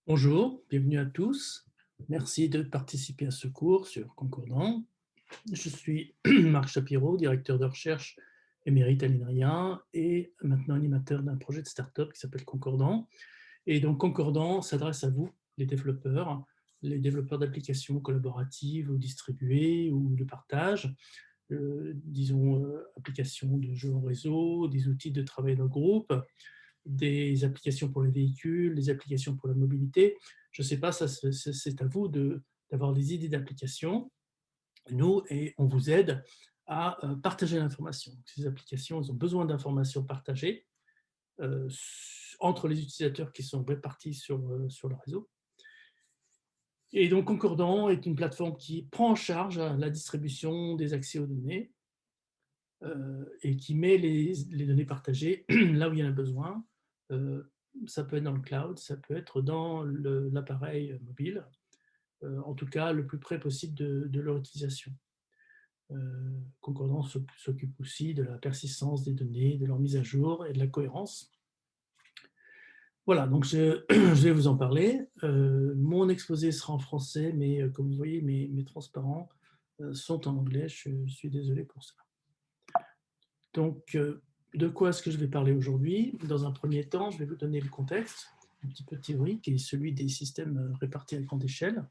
Bonjour, bienvenue à tous. Merci de participer à ce cours sur Concordant. Je suis Marc Shapiro, directeur de recherche émérite à l'INRIA et maintenant animateur d'un projet de start-up qui s'appelle Concordant. Et donc Concordant s'adresse à vous, les développeurs d'applications collaboratives ou distribuées ou de partage, applications de jeux en réseau, des outils de travail de groupe, des applications pour les véhicules, des applications pour la mobilité. Je ne sais pas, ça, c'est à vous d'avoir des idées d'applications. Nous, et on vous aide à partager l'information. Ces applications, elles ont besoin d'informations partagées euh, entre les utilisateurs qui sont répartis sur le réseau. Et donc, Concordant est une plateforme qui prend en charge la distribution des accès aux données et qui met les données partagées là où il y en a besoin. Ça peut être dans le cloud, ça peut être dans l'appareil mobile, en tout cas le plus près possible de leur utilisation. Concordant s'occupe aussi de la persistance des données, de leur mise à jour et de la cohérence. Voilà, donc je vais vous en parler. Mon exposé sera en français, mais comme vous voyez, mes transparents sont en anglais. Je suis désolé pour ça. Donc, de quoi est-ce que je vais parler aujourd'hui? Dans un premier temps, je vais vous donner le contexte, un petit peu théorique, qui est celui des systèmes répartis à grande échelle.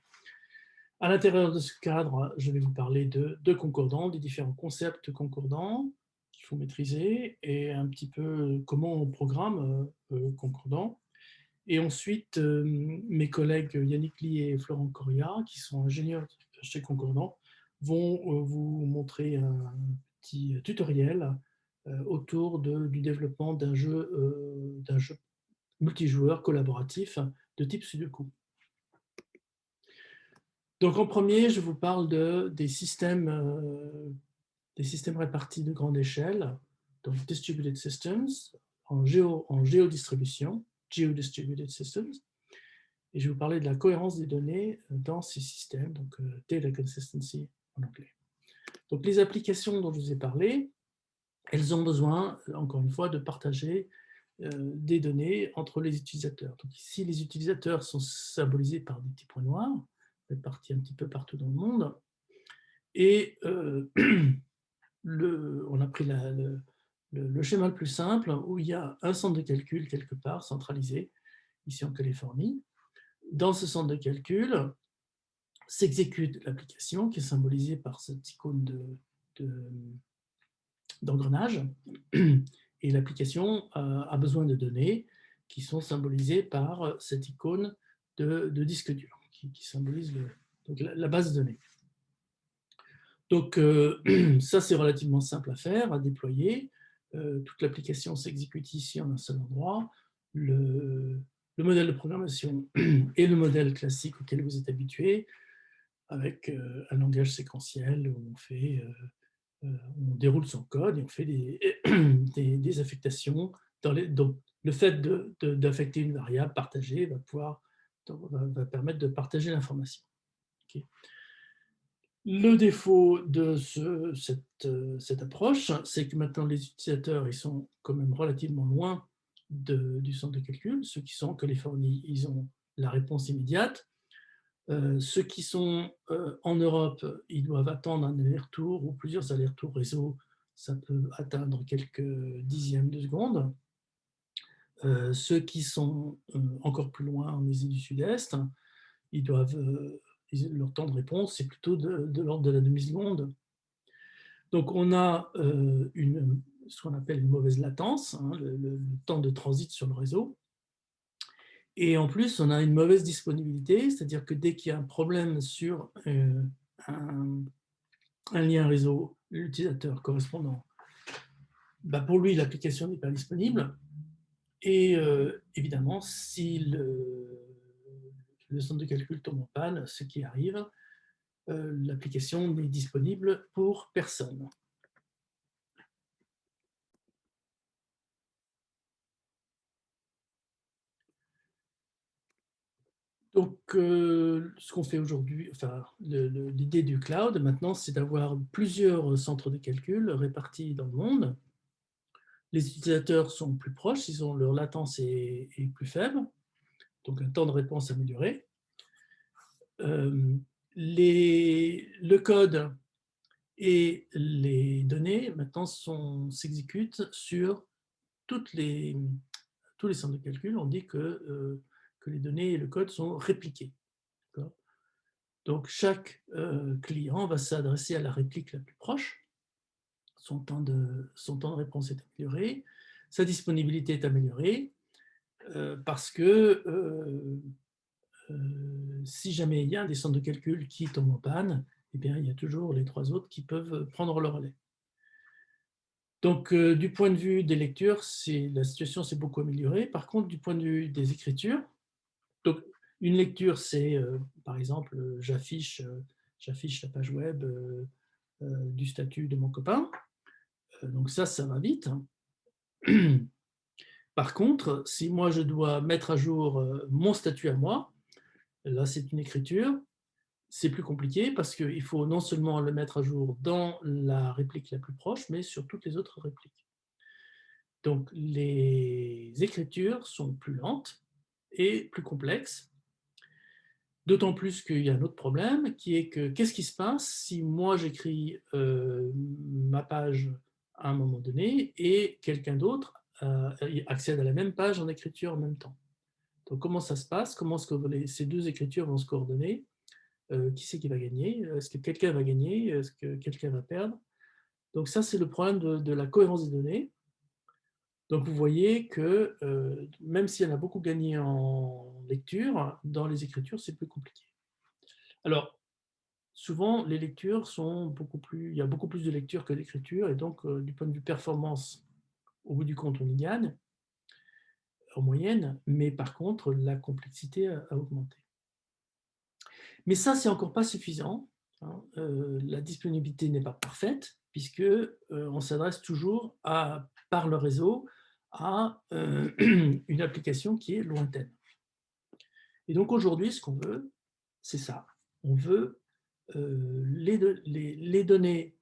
À l'intérieur de ce cadre, je vais vous parler de concordants, des différents concepts concordants qu'il faut maîtriser, et un petit peu comment on programme concordant. Et ensuite, mes collègues Yannick Lee et Florent Coria, qui sont ingénieurs chez Concordant, vont vous montrer un petit tutoriel autour du développement d'un jeu multijoueur collaboratif de type Sudoku. Donc en premier, je vous parle des systèmes répartis de grande échelle, donc Distributed Systems, en géodistribution, Geo-Distributed Systems. Et je vais vous parler de la cohérence des données dans ces systèmes, donc Data Consistency en anglais. Donc les applications dont je vous ai parlé, elles ont besoin, encore une fois, de partager des données entre les utilisateurs. Donc ici, les utilisateurs sont symbolisés par des petits points noirs, répartis un petit peu partout dans le monde. Et on a pris le schéma le plus simple, où il y a un centre de calcul quelque part, centralisé, ici en Californie. Dans ce centre de calcul, s'exécute l'application qui est symbolisée par cette icône d'engrenage. Et l'application a besoin de données qui sont symbolisées par cette icône de disque dur, qui symbolise donc la base de données. Donc ça, c'est relativement simple à faire, à déployer. Toute l'application s'exécute ici en un seul endroit. Le modèle de programmation est le modèle classique auquel vous êtes habitué, avec un langage séquentiel où on déroule son code et on fait des affectations. Donc, le fait d'affecter une variable partagée va permettre de partager l'information. Okay. Le défaut de cette approche, c'est que maintenant les utilisateurs ils sont quand même relativement loin du centre de calcul. Ceux qui sont en Californie, ils ont la réponse immédiate. Ceux qui sont en Europe, ils doivent attendre un aller-retour ou plusieurs allers-retours réseau. Ça peut atteindre quelques dixièmes de seconde. Ceux qui sont encore plus loin en Asie du Sud-Est, leur temps de réponse, c'est plutôt de l'ordre de la demi-seconde. Donc, on a ce qu'on appelle une mauvaise latence, hein, le temps de transit sur le réseau. Et en plus, on a une mauvaise disponibilité, c'est-à-dire que dès qu'il y a un problème sur un lien réseau, l'utilisateur correspondant, pour lui, l'application n'est pas disponible. Et évidemment, si le centre de calcul tombe en panne, ce qui arrive, l'application n'est disponible pour personne. Donc, ce qu'on fait aujourd'hui, enfin, l'idée du cloud, maintenant, c'est d'avoir plusieurs centres de calcul répartis dans le monde. Les utilisateurs sont plus proches, leur latence est plus faible. donc un temps de réponse amélioré. Le code et les données maintenant s'exécutent sur tous les centres de calcul. On dit que les données et le code sont répliqués. Donc chaque client va s'adresser à la réplique la plus proche. Son temps de réponse est amélioré, sa disponibilité est améliorée, parce que si jamais il y a un des centres de calcul qui tombe en panne, eh bien, il y a toujours les 3 autres qui peuvent prendre le relais. Donc, du point de vue des lectures, la situation s'est beaucoup améliorée. Par contre, du point de vue des écritures, donc une lecture, c'est par exemple, j'affiche la page web du statut de mon copain. Donc ça va vite. Par contre, si moi je dois mettre à jour mon statut à moi, là c'est une écriture, c'est plus compliqué parce qu'il faut non seulement le mettre à jour dans la réplique la plus proche, mais sur toutes les autres répliques. Donc les écritures sont plus lentes et plus complexes, d'autant plus qu'il y a un autre problème qui est que qu'est-ce qui se passe si moi j'écris ma page à un moment donné et quelqu'un d'autre accède à la même page en écriture en même temps. Donc comment ça se passe? Comment est-ce que ces deux écritures vont se coordonner? Qui c'est qui va gagner? Est-ce que quelqu'un va gagner? Est-ce que quelqu'un va perdre? Donc ça, c'est le problème de la cohérence des données. Donc vous voyez que même s'il y en a beaucoup gagné en lecture, dans les écritures, c'est plus compliqué. Alors, souvent, les lectures sont il y a beaucoup plus de lectures que d'écriture, et donc du point de vue performance, au bout du compte, on y gagne, en moyenne, mais par contre, la complexité a augmenté. Mais ça, c'est encore pas suffisant, hein. La disponibilité n'est pas parfaite, puisque on s'adresse toujours par le réseau à une application qui est lointaine. Et donc aujourd'hui, ce qu'on veut, c'est ça. On veut les données.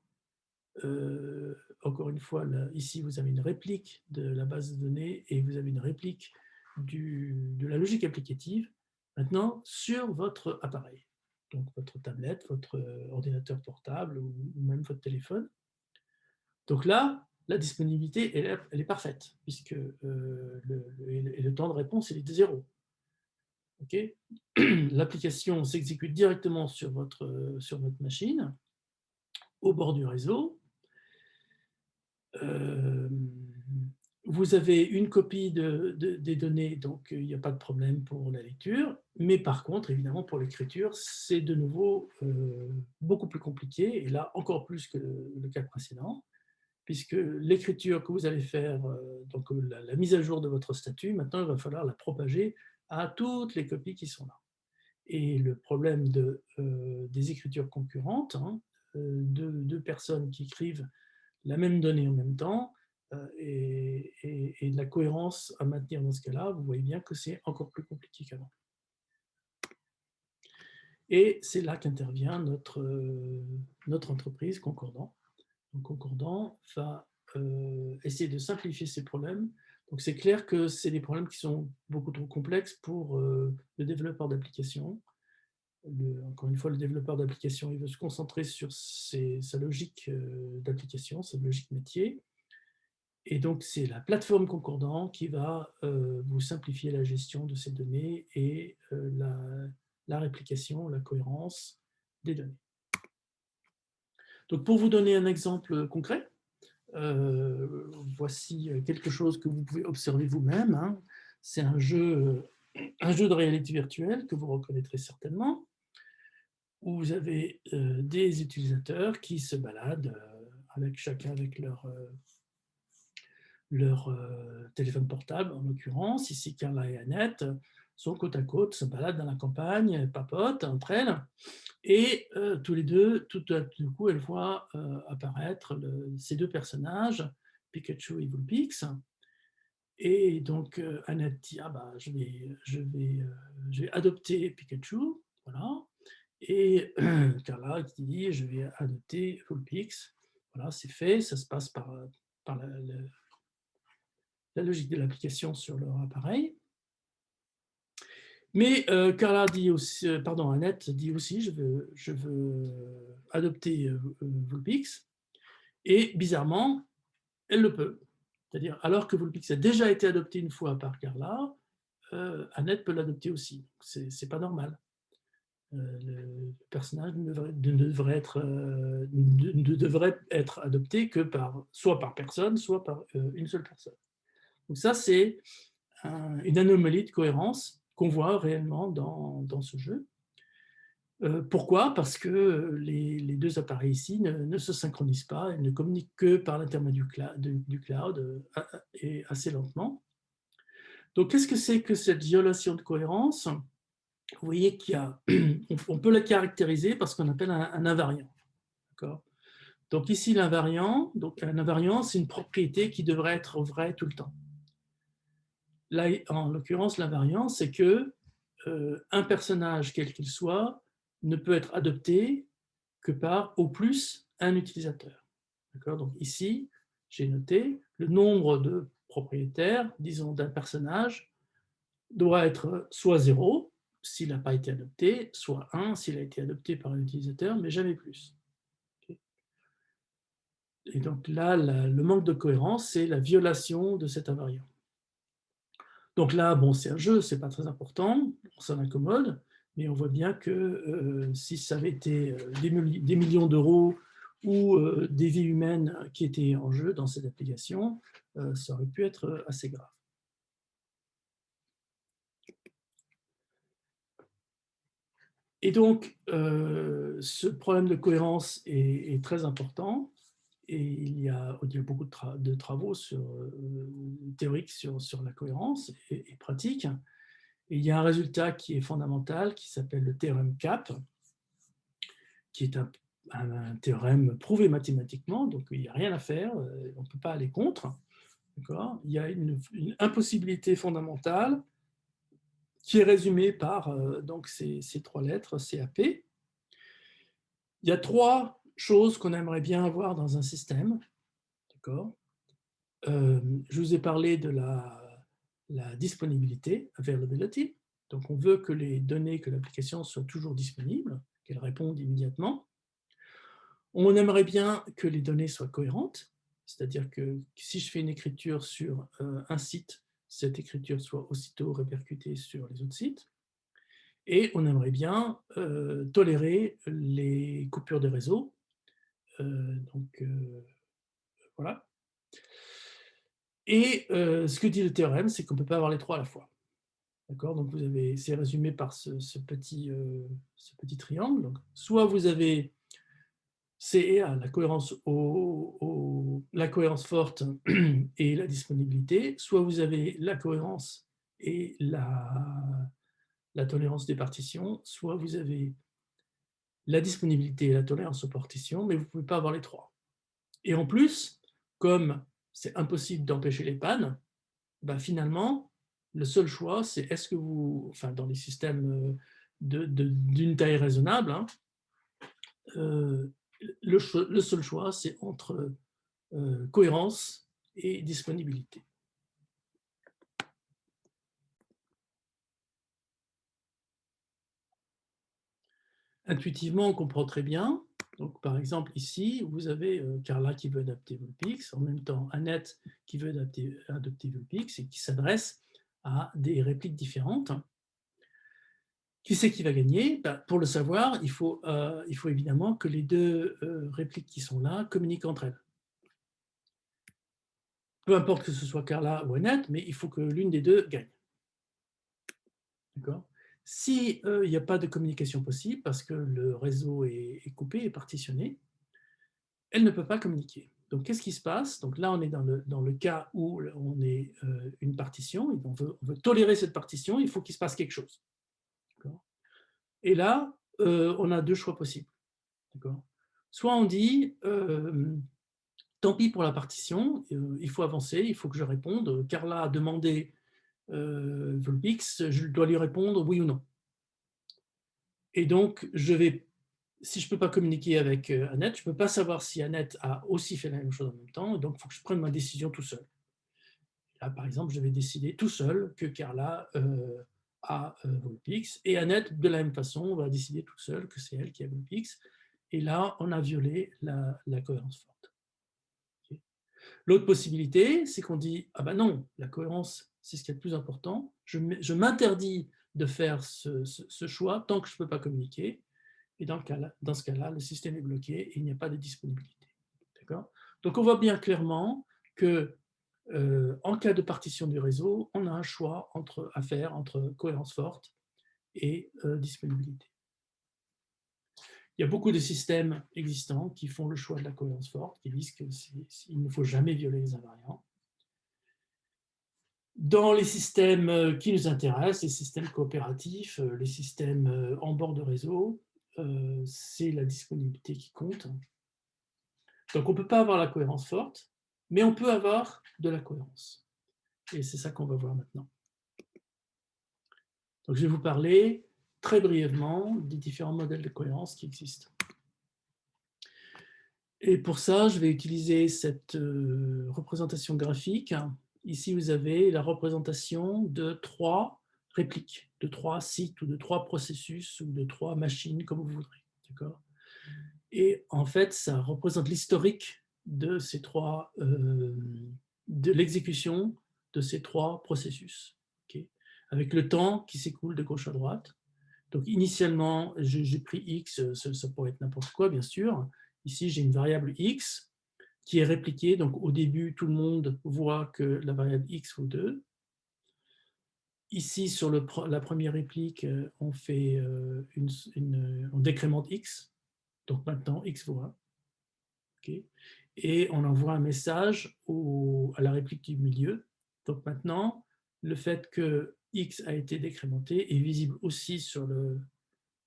Encore une fois, là, ici, vous avez une réplique de la base de données et vous avez une réplique de la logique applicative, maintenant, sur votre appareil. Donc, votre tablette, votre ordinateur portable ou même votre téléphone. Donc là, la disponibilité, elle est parfaite, puisque le temps de réponse, il est de 0. Okay. L'application s'exécute directement sur votre machine, au bord du réseau. Vous avez une copie des données, donc il n'y a pas de problème pour la lecture, mais par contre, évidemment, pour l'écriture, c'est de nouveau beaucoup plus compliqué, et là, encore plus que le cas précédent, puisque l'écriture que vous allez faire, donc la mise à jour de votre statut, maintenant, il va falloir la propager à toutes les copies qui sont là. Et le problème des écritures concurrentes, hein, deux personnes qui écrivent la même donnée en même temps, et de la cohérence à maintenir dans ce cas-là, vous voyez bien que c'est encore plus compliqué qu'avant. Et c'est là qu'intervient notre entreprise, Concordant. Donc, Concordant va essayer de simplifier ces problèmes. Donc c'est clair que c'est des problèmes qui sont beaucoup trop complexes pour le développeur d'application. Encore une fois, le développeur d'application, il veut se concentrer sur sa logique d'application, sa logique métier. Et donc, c'est la plateforme Concordant qui va vous simplifier la gestion de ces données et la réplication, la cohérence des données. Donc, pour vous donner un exemple concret, voici quelque chose que vous pouvez observer vous-même, hein. C'est un jeu de réalité virtuelle que vous reconnaîtrez certainement, où vous avez des utilisateurs qui se baladent chacun avec leur téléphone portable, en l'occurrence. Ici, Carla et Annette sont côte à côte, se baladent dans la campagne, papotent entre elles, et tous les deux, tout d'un coup, elles voient apparaître ces deux personnages, Pikachu et Vulpix. Et donc, Annette dit, ah bah, je vais adopter Pikachu, voilà. Et Carla qui dit, je vais adopter Vulpix. Voilà, c'est fait, ça se passe par la logique de l'application sur leur appareil. Mais Carla dit aussi, pardon, Annette dit aussi, je veux adopter Vulpix. Et bizarrement, elle le peut. C'est-à-dire, alors que Vulpix a déjà été adopté une fois par Carla, Annette peut l'adopter aussi. C'est pas normal. Le personnage ne devrait être adopté que soit par personne, soit par une seule personne. Donc ça, c'est une anomalie de cohérence qu'on voit réellement dans ce jeu. Pourquoi? Parce que les deux appareils ici ne se synchronisent pas, ils ne communiquent que par l'intermédiaire du cloud et assez lentement. Donc, qu'est-ce que c'est que cette violation de cohérence? Vous voyez on peut la caractériser par ce qu'on appelle un invariant. Donc ici, l'invariant, c'est une propriété qui devrait être vraie tout le temps. Là, en l'occurrence, l'invariant, c'est que un personnage, quel qu'il soit, ne peut être adopté que par au plus un utilisateur. Donc ici, j'ai noté le nombre de propriétaires, disons, d'un personnage doit être soit 0 s'il n'a pas été adopté, soit 1 s'il a été adopté par un utilisateur, mais jamais plus. Et donc là, le manque de cohérence, c'est la violation de cet invariant. Donc là, bon, c'est un jeu, c'est pas très important, on s'en accommode, mais on voit bien que si ça avait été des millions d'euros ou des vies humaines qui étaient en jeu dans cette application, ça aurait pu être assez grave. Et donc, ce problème de cohérence est très important. Et il y a beaucoup de travaux théoriques sur la cohérence et pratiques. Et il y a un résultat qui est fondamental, qui s'appelle le théorème CAP, qui est un théorème prouvé mathématiquement, donc il n'y a rien à faire, on ne peut pas aller contre. Il y a une impossibilité fondamentale qui est résumée par donc ces trois lettres, CAP. Il y a trois choses qu'on aimerait bien avoir dans un système. Je vous ai parlé de la disponibilité, availability. Donc, on veut que les données, que l'application soit toujours disponible, qu'elle réponde immédiatement. On aimerait bien que les données soient cohérentes, c'est-à-dire que si je fais une écriture sur un site, cette écriture soit aussitôt répercutée sur les autres sites. Et on aimerait bien tolérer les coupures de réseau. Voilà. Et ce que dit le théorème, c'est qu'on ne peut pas avoir les trois à la fois. Donc c'est résumé par ce petit triangle. Donc, soit vous avez CA, la cohérence forte et la disponibilité, soit vous avez la cohérence et la tolérance des partitions, soit vous avez la disponibilité et la tolérance aux partitions, mais vous ne pouvez pas avoir les trois. Et en plus, comme c'est impossible d'empêcher les pannes, ben finalement, le seul choix, c'est est-ce que vous, enfin dans les systèmes d'une taille raisonnable, hein, le seul choix, c'est entre cohérence et disponibilité. Intuitivement, on comprend très bien. Donc, par exemple, ici, vous avez Carla qui veut adapter Vulpix, en même temps Annette qui veut adopter Vulpix et qui s'adresse à des répliques différentes. Qui c'est qui va gagner? Pour le savoir, il faut évidemment que les deux répliques qui sont là communiquent entre elles. Peu importe que ce soit Carla ou Annette, mais il faut que l'une des deux gagne. D'accord? S'il n'y a pas de communication possible, parce que le réseau est coupé, est partitionné, elle ne peut pas communiquer. Donc, qu'est-ce qui se passe? Donc là, on est dans le cas où on est une partition, et on veut tolérer cette partition, il faut qu'il se passe quelque chose. Et là, on a deux choix possibles. Soit on dit, tant pis pour la partition, il faut avancer, il faut que je réponde. Carla a demandé Vulpix, je dois lui répondre oui ou non. Et donc, si je ne peux pas communiquer avec Annette, je ne peux pas savoir si Annette a aussi fait la même chose en même temps, donc il faut que je prenne ma décision tout seul. Là, par exemple, je vais décider tout seul que Carla a volp x, et Annette, de la même façon, va décider toute seule que c'est elle qui a volp x, et là, on a violé la cohérence forte. Okay. L'autre possibilité, c'est qu'on dit, ah ben non, la cohérence, c'est ce qui est le plus important, je m'interdis de faire ce choix tant que je ne peux pas communiquer, et dans ce cas-là, le système est bloqué et il n'y a pas de disponibilité. Donc on voit bien clairement que en cas de partition du réseau, on a un choix à faire entre cohérence forte et disponibilité. Il y a beaucoup de systèmes existants qui font le choix de la cohérence forte, qui disent qu'il ne faut jamais violer les invariants. Dans les systèmes qui nous intéressent, les systèmes coopératifs, les systèmes en bord de réseau, c'est la disponibilité qui compte. Donc on ne peut pas avoir la cohérence forte, mais on peut avoir de la cohérence. Et c'est ça qu'on va voir maintenant. Donc je vais vous parler très brièvement des différents modèles de cohérence qui existent. Et pour ça, je vais utiliser cette représentation graphique. Ici, vous avez la représentation de 3 répliques, de 3 sites ou de 3 processus ou de 3 machines, comme vous voudrez. Et en fait, ça représente l'historique de ces 3, de l'exécution de ces 3 processus, okay, avec le temps qui s'écoule de gauche à droite. Donc initialement, j'ai pris x, ça pourrait être n'importe quoi, bien sûr. Ici, j'ai une variable x qui est répliquée. Donc au début, tout le monde voit que la variable x vaut 2. Ici, sur la première réplique, on fait on décrémente x. Donc maintenant, x vaut 1. Okay. Et on envoie un message à la réplique du milieu. Donc maintenant, le fait que x a été décrémenté est visible aussi sur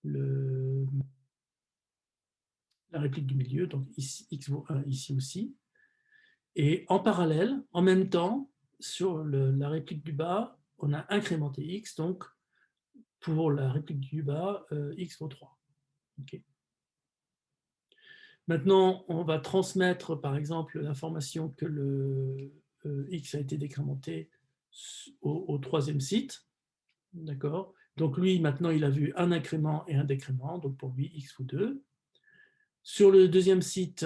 la réplique du milieu, donc ici, x vaut 1 ici aussi. Et en parallèle, en même temps, sur la réplique du bas, on a incrémenté x, donc pour la réplique du bas, x vaut 3. Okay. Maintenant, on va transmettre, par exemple, l'information que le x a été décrémenté au troisième site. D'accord. Donc lui, maintenant, il a vu un incrément et un décrément. Donc pour lui, x vaut 2. Sur le deuxième site,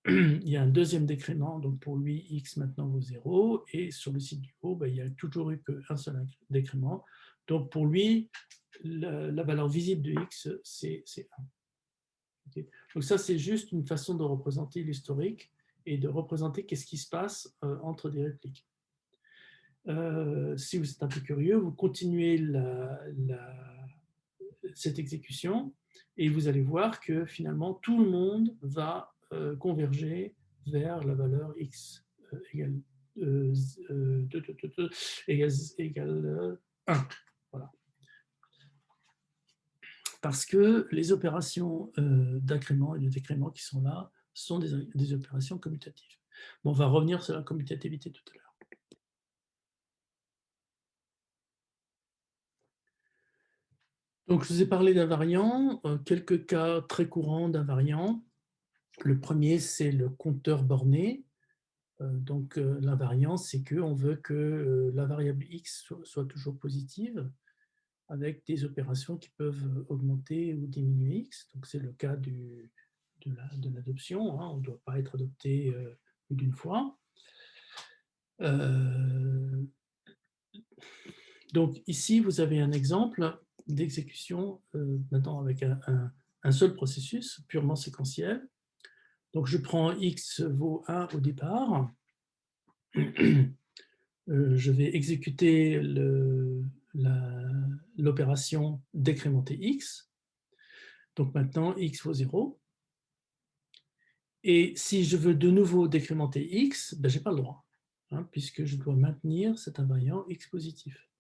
il y a un deuxième décrément. Donc pour lui, x maintenant vaut 0. Et sur le site du haut, il n'y a toujours eu qu'un seul décrément. Donc pour lui, la valeur visible de x, c'est 1. Okay. Donc ça, c'est juste une façon de représenter l'historique et de représenter qu'est-ce qui se passe entre des répliques. Si vous êtes un peu curieux, vous continuez cette exécution et vous allez voir que finalement, tout le monde va converger vers la valeur x égale 1. Voilà. Parce que les opérations d'incrément et de décrément qui sont là sont des opérations commutatives. Bon, on va revenir sur la commutativité tout à l'heure. Donc, je vous ai parlé d'invariants, quelques cas très courants d'invariants. Le premier, c'est le compteur borné. Donc, l'invariant, c'est qu'on veut que la variable x soit toujours positive, avec des opérations qui peuvent augmenter ou diminuer x. Donc, c'est le cas de l'adoption. On ne doit pas être adopté plus d'une fois. Donc, ici, vous avez un exemple d'exécution maintenant avec un seul processus purement séquentiel. Donc, je prends x vaut 1 au départ. Je vais exécuter l'opération décrémenter x. Donc maintenant, x vaut 0. Et si je veux de nouveau décrémenter x, je n'ai pas le droit, puisque je dois maintenir cet invariant x positif.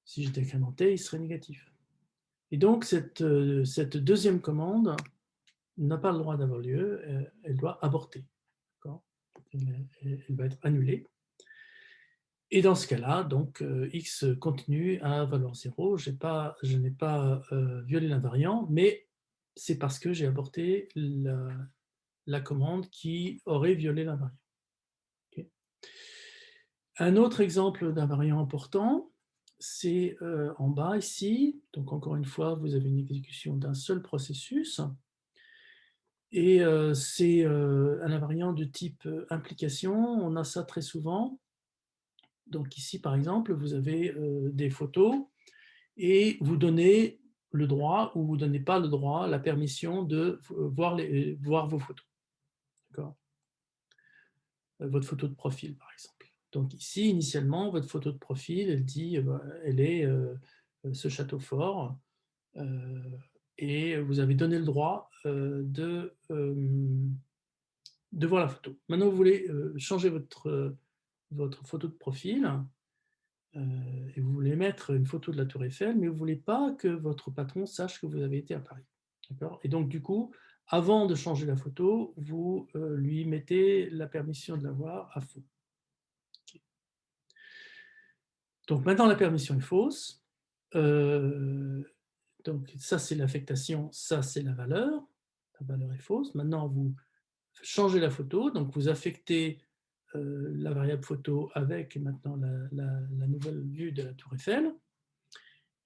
Si je décrémentais, il serait négatif. Et donc, cette deuxième commande n'a pas le droit d'avoir lieu, elle doit aborter. Elle va être annulée. Et dans ce cas-là, donc x continue à valoir 0. Je n'ai pas violé l'invariant, mais c'est parce que j'ai aborté la commande qui aurait violé l'invariant. Okay. Un autre exemple d'invariant important, c'est en bas ici. Donc, encore une fois, vous avez une exécution d'un seul processus. Et c'est un invariant de type implication. On a ça très souvent. Donc ici, par exemple, vous avez des photos et vous donnez le droit ou vous ne donnez pas le droit, la permission de voir vos photos. D'accord. Votre photo de profil, par exemple. Donc ici, initialement, votre photo de profil, elle dit, elle est ce château fort, et vous avez donné le droit de voir la photo. Maintenant, vous voulez changer votre photo de profil, et vous voulez mettre une photo de la Tour Eiffel, mais vous ne voulez pas que votre patron sache que vous avez été à Paris. Et donc, du coup, avant de changer la photo, vous lui mettez la permission de la voir à faux. Okay. Donc, maintenant, la permission est fausse. Donc, ça, c'est l'affectation, ça, c'est la valeur. La valeur est fausse. Maintenant, vous changez la photo, donc vous affectez la variable photo avec maintenant la nouvelle vue de la Tour Eiffel.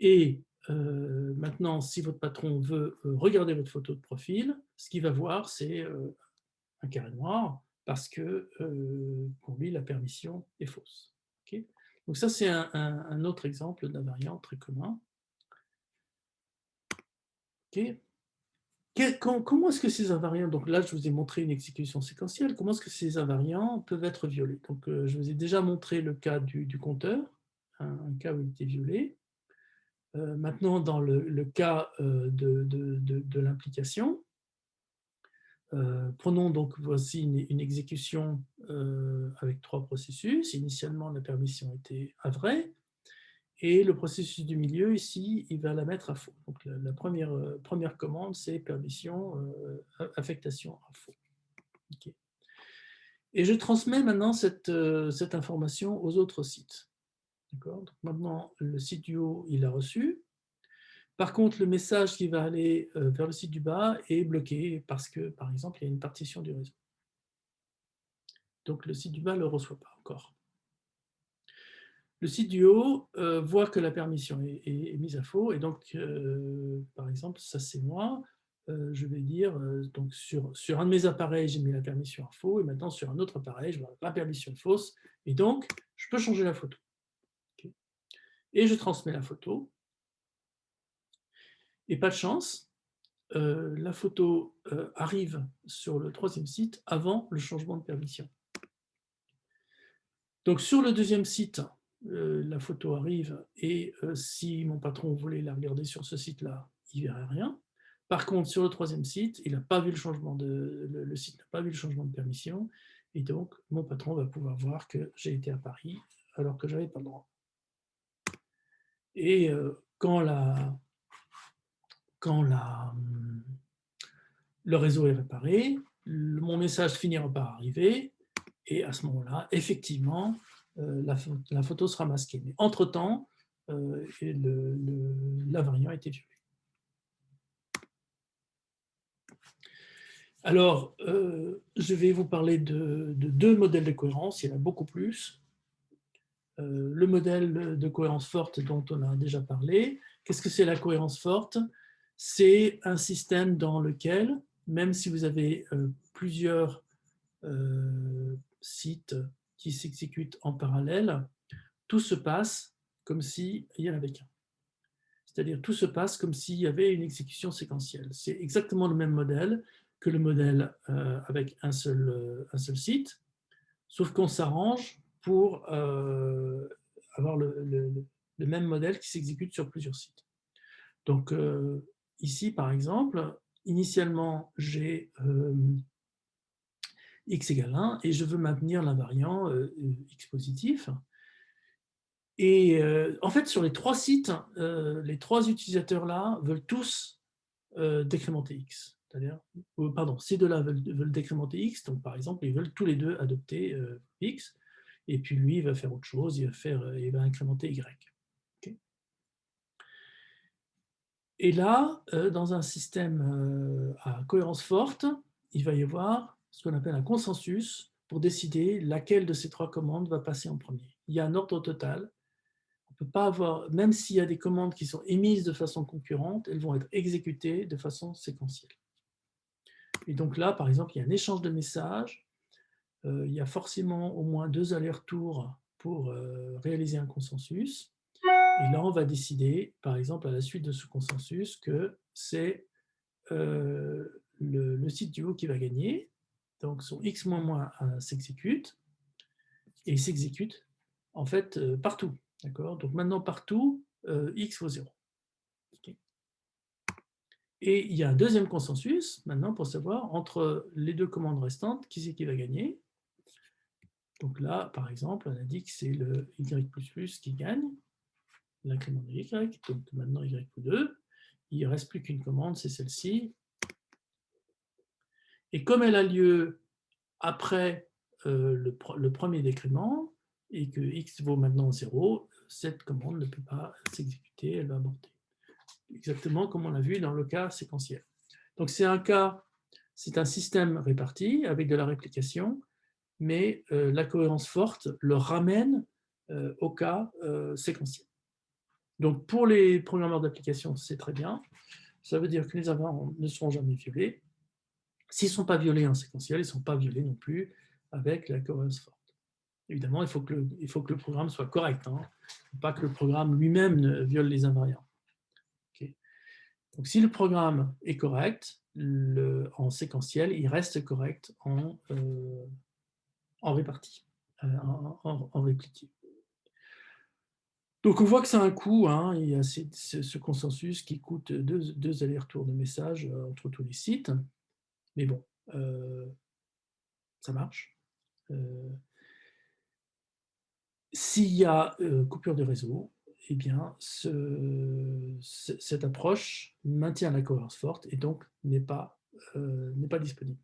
Et maintenant, si votre patron veut regarder votre photo de profil, ce qu'il va voir, c'est un carré noir parce que pour lui, la permission est fausse. Okay. Donc ça, c'est un autre exemple d'invariant très commun. Okay. Comment est-ce que ces invariants, donc là, je vous ai montré une exécution séquentielle, comment est-ce que ces invariants peuvent être violés? Donc, je vous ai déjà montré le cas du compteur, un cas où il était violé. Maintenant, dans le cas de l'implication, prenons donc, voici une exécution avec 3 processus. Initialement, la permission était à vrai, et le processus du milieu, ici, il va la mettre à faux. Donc, la première commande, c'est permission, affectation à faux. Okay. Et je transmets maintenant cette information aux autres sites. Donc maintenant, le site du haut, il a reçu. Par contre, le message qui va aller vers le site du bas est bloqué parce que, par exemple, il y a une partition du réseau. Donc, le site du bas ne le reçoit pas encore. Le site du haut voit que la permission est mise à faux, et donc, par exemple, ça c'est moi, je vais dire, donc sur un de mes appareils, j'ai mis la permission à faux, et maintenant sur un autre appareil, je vois la permission fausse, et donc, je peux changer la photo. Okay. Et je transmets la photo, et pas de chance, la photo arrive sur le 3e site avant le changement de permission. Donc sur le 2e site, la photo arrive et si mon patron voulait la regarder sur ce site-là, il ne verrait rien. Par contre, sur le 3e site, il n'a pas vu le changement le site n'a pas vu le changement de permission, et donc mon patron va pouvoir voir que j'ai été à Paris alors que je n'avais pas le droit. Et quand le réseau est réparé, mon message finira par arriver, et à ce moment-là, effectivement, la photo sera masquée. Mais entre-temps, l'invariant a été violé. Alors, je vais vous parler de 2 modèles de cohérence, il y en a beaucoup plus. Le modèle de cohérence forte dont on a déjà parlé. Qu'est-ce que c'est la cohérence forte? C'est un système dans lequel, même si vous avez plusieurs sites qui s'exécutent en parallèle, tout se passe comme s'il y en avait qu'un. C'est-à-dire tout se passe comme s'il y avait une exécution séquentielle. C'est exactement le même modèle que le modèle avec un seul site, sauf qu'on s'arrange pour avoir le même modèle qui s'exécute sur plusieurs sites. Donc ici, par exemple, initialement, j'ai x égale 1 et je veux maintenir l'invariant x positif. Et en fait, sur les 3 sites, les 3 utilisateurs-là veulent tous décrémenter x. C'est-à-dire, pardon, ces deux-là veulent décrémenter x, donc par exemple, ils veulent tous les deux adopter x, et puis lui, il va faire autre chose, il va incrémenter y. Okay. Et là, dans un système à cohérence forte, il va y avoir ce qu'on appelle un consensus pour décider laquelle de ces 3 commandes va passer en premier. Il y a un ordre total. peut pas avoir, même s'il y a des commandes qui sont émises de façon concurrente, elles vont être exécutées de façon séquentielle. Et donc là, par exemple, il y a un échange de messages, il y a forcément au moins 2 allers-retours pour réaliser un consensus. Et là, on va décider, par exemple, à la suite de ce consensus, que c'est le site du haut qui va gagner. Donc, son x moins s'exécute, et il s'exécute en fait partout. D'accord. Donc maintenant, partout, x vaut 0. Okay. Et il y a un deuxième consensus, maintenant, pour savoir, entre les deux commandes restantes, qui c'est qui va gagner. Donc là, par exemple, on a dit que c'est le y++ qui gagne, l'incrément de y, donc maintenant y+2. Il ne reste plus qu'une commande, c'est celle-ci. Et comme elle a lieu après le premier décrément, et que x vaut maintenant 0, cette commande ne peut pas s'exécuter, elle va aborter. Exactement comme on l'a vu dans le cas séquentiel. Donc c'est un système réparti avec de la réplication, mais la cohérence forte le ramène au cas séquentiel. Donc pour les programmeurs d'application, c'est très bien. Ça veut dire que les invariants ne seront jamais violés. S'ils ne sont pas violés en séquentiel, ils ne sont pas violés non plus avec la cohérence forte. Évidemment, il faut que le programme soit correct. Hein. Il ne faut pas que le programme lui-même ne viole les invariants. Okay. Donc si le programme est correct, en séquentiel, il reste correct en réparti, en répliqué. Donc on voit que ça a un coût, hein. Il y a ce consensus qui coûte deux allers-retours de messages entre tous les sites, mais bon, ça marche. S'il y a coupure de réseau, eh bien, cette approche maintient la cohérence forte et donc n'est pas disponible.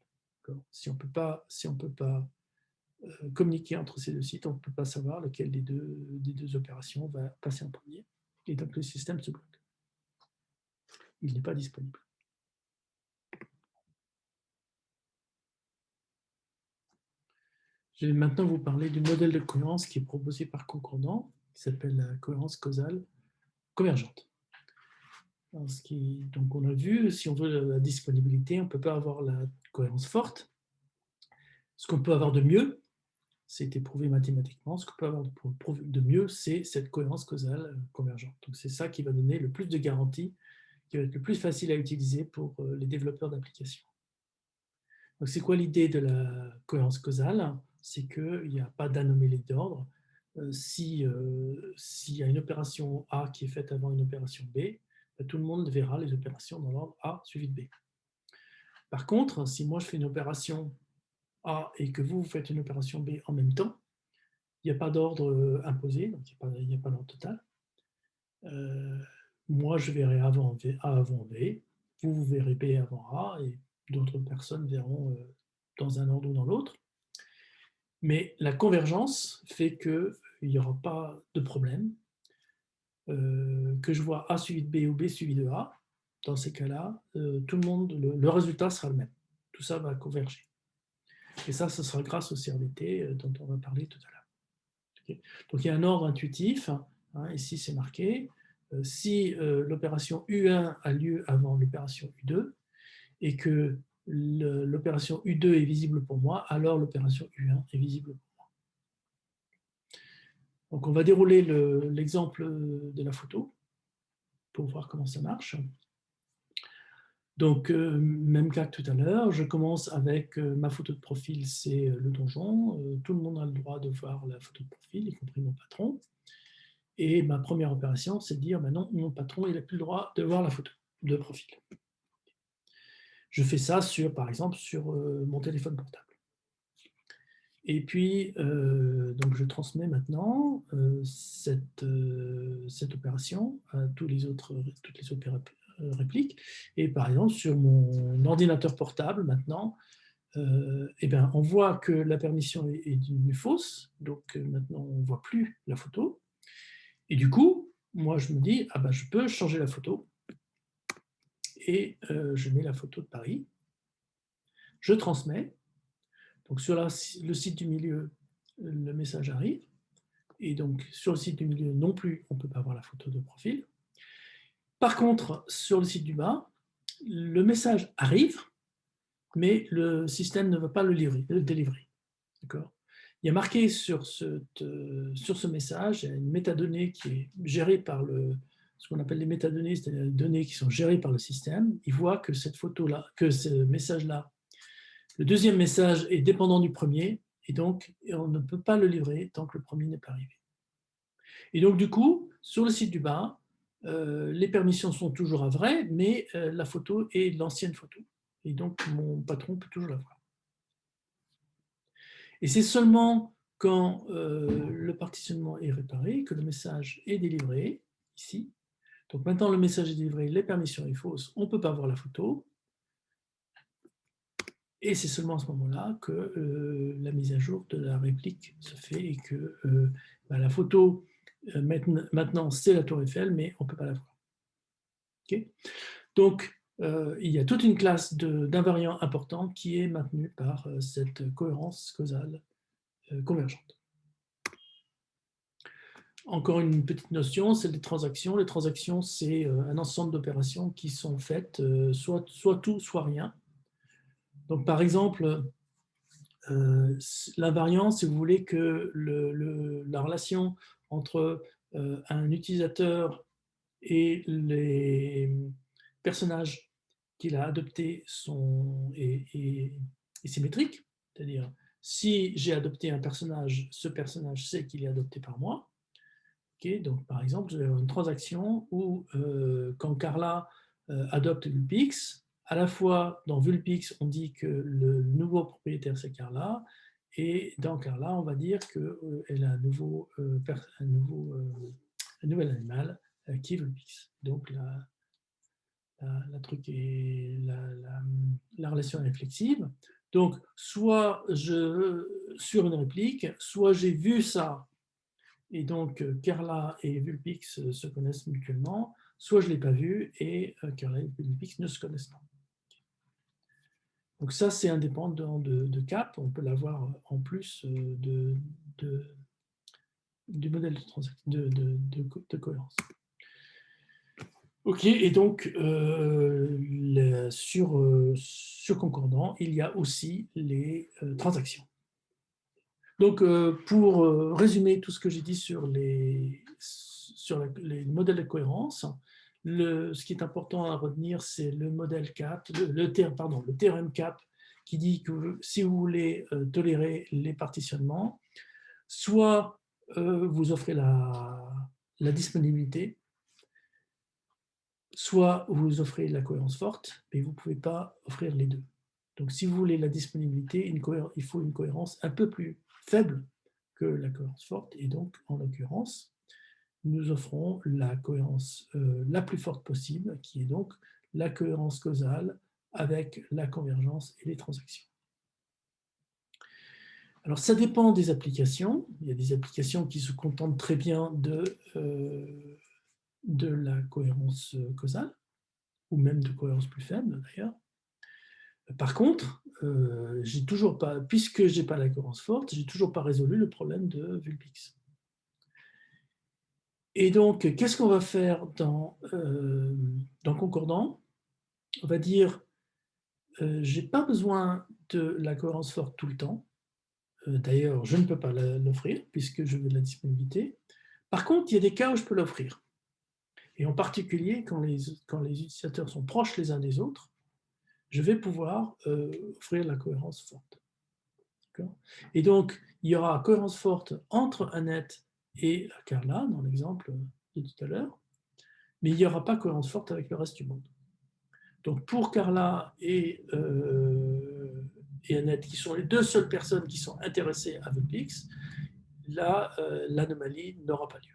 Si on ne peut pas communiquer entre ces deux sites, on ne peut pas savoir lequel des deux opérations va passer en premier. Et donc le système se bloque. Il n'est pas disponible. Je vais maintenant vous parler du modèle de cohérence qui est proposé par Concordant, qui s'appelle la cohérence causale convergente. Donc on a vu, si on veut la disponibilité, on ne peut pas avoir la cohérence forte. Ce qu'on peut avoir de mieux, c'est éprouvé mathématiquement, ce qu'on peut avoir de mieux, c'est cette cohérence causale convergente. Donc c'est ça qui va donner le plus de garanties, qui va être le plus facile à utiliser pour les développeurs d'applications. Donc c'est quoi l'idée de la cohérence causale? C'est qu'il n'y a pas d'anomalie d'ordre. S'il y a une opération A qui est faite avant une opération B, tout le monde verra les opérations dans l'ordre A suivi de B. Par contre, si moi je fais une opération A et que vous faites une opération B en même temps, il n'y a pas d'ordre imposé, donc il n'y a pas d'ordre total. Moi je verrai A avant B, vous verrez B avant A, et d'autres personnes verront dans un ordre ou dans l'autre. Mais la convergence fait qu'il n'y aura pas de problème. Que je vois A suivi de B ou B suivi de A, dans ces cas-là, tout le monde, le résultat sera le même. Tout ça va converger. Et ça, ce sera grâce au CRDT dont on va parler tout à l'heure. Okay. Donc il y a un ordre intuitif, hein, ici c'est marqué, si l'opération U1 a lieu avant l'opération U2, et que l'opération U2 est visible pour moi, alors l'opération U1 est visible pour moi. Donc on va dérouler l'exemple de la photo pour voir comment ça marche. Donc, même cas que tout à l'heure, je commence avec ma photo de profil, c'est le donjon. Tout le monde a le droit de voir la photo de profil, y compris mon patron. Et ma première opération, c'est de dire, ben non, mon patron, il n'a plus le droit de voir la photo de profil. Je fais ça, par exemple, sur mon téléphone portable. Et puis, donc je transmets maintenant cette opération à toutes les autres répliques. Et par exemple, sur mon ordinateur portable, maintenant, eh bien, on voit que la permission est devenue fausse. Donc maintenant, on ne voit plus la photo. Et du coup, moi, je me dis, ah ben, je peux changer la photo. Et je mets la photo de Paris. Je transmets. Donc sur le site du milieu, le message arrive. Et donc, sur le site du milieu non plus, on ne peut pas voir la photo de profil. Par contre, sur le site du bas, le message arrive, mais le système ne va pas le délivrer. Il y a marqué sur ce message, il y a une métadonnée qui est gérée par ce qu'on appelle les métadonnées, c'est-à-dire les données qui sont gérées par le système. Il voit que cette photo-là, que ce message-là, le deuxième message est dépendant du premier, et donc on ne peut pas le livrer tant que le premier n'est pas arrivé. Et donc du coup, sur le site du bas, les permissions sont toujours à vrai, mais la photo est l'ancienne photo. Et donc mon patron peut toujours la voir. Et c'est seulement quand le partitionnement est réparé que le message est délivré, ici. Donc maintenant, le message est délivré, les permissions sont fausses, on ne peut pas voir la photo. Et c'est seulement à ce moment-là que la mise à jour de la réplique se fait et que la photo, maintenant, c'est la tour Eiffel, mais on ne peut pas la voir. Okay. Donc, il y a toute une classe d'invariants importants qui est maintenue par cette cohérence causale convergente. Encore une petite notion, c'est les transactions. Les transactions, c'est un ensemble d'opérations qui sont faites, soit tout, soit rien. Donc, par exemple, l'invariant, si vous voulez que la relation entre un utilisateur et les personnages qu'il a adoptés est symétrique, c'est-à-dire si j'ai adopté un personnage, ce personnage sait qu'il est adopté par moi. Okay, donc, par exemple, j'ai une transaction où quand Carla adopte Vulpix, à la fois dans Vulpix, on dit que le nouveau propriétaire, c'est Carla, et dans Carla, on va dire qu'elle a un nouvel animal qui est Vulpix. Donc, la relation est flexible. Donc, soit sur une réplique, soit j'ai vu ça, et donc Carla et Vulpix se connaissent mutuellement, soit je ne l'ai pas vu et Carla et Vulpix ne se connaissent pas. Donc ça, c'est indépendant de cap, on peut l'avoir en plus du modèle de cohérence. Ok, et donc sur concordant, il y a aussi les transactions. Donc, pour résumer tout ce que j'ai dit sur les modèles de cohérence, ce qui est important à retenir, c'est le modèle CAP, le théorème CAP, qui dit que si vous voulez tolérer les partitionnements, soit vous offrez la disponibilité, soit vous offrez la cohérence forte, mais vous ne pouvez pas offrir les deux. Donc, si vous voulez la disponibilité, il faut une cohérence un peu plus faible que la cohérence forte, et donc, en l'occurrence, nous offrons la cohérence la plus forte possible, qui est donc la cohérence causale avec la convergence et les transactions. Alors, ça dépend des applications. Il y a des applications qui se contentent très bien de la cohérence causale, ou même de cohérence plus faible, d'ailleurs. Par contre, j'ai toujours pas, puisque je n'ai pas la cohérence forte, j'ai toujours pas résolu le problème de Vulpix. Et donc, qu'est-ce qu'on va faire dans Concordant? On va dire, j'ai pas besoin de la cohérence forte tout le temps. D'ailleurs, je ne peux pas l'offrir puisque je veux de la disponibilité. Par contre, il y a des cas où je peux l'offrir. Et en particulier, quand les utilisateurs sont proches les uns des autres, je vais pouvoir offrir la cohérence forte. Et donc, il y aura cohérence forte entre Annette et Carla, dans l'exemple de tout à l'heure, mais il n'y aura pas cohérence forte avec le reste du monde. Donc, pour Carla et Annette, qui sont les deux seules personnes qui sont intéressées à Vulpix, là, l'anomalie n'aura pas lieu.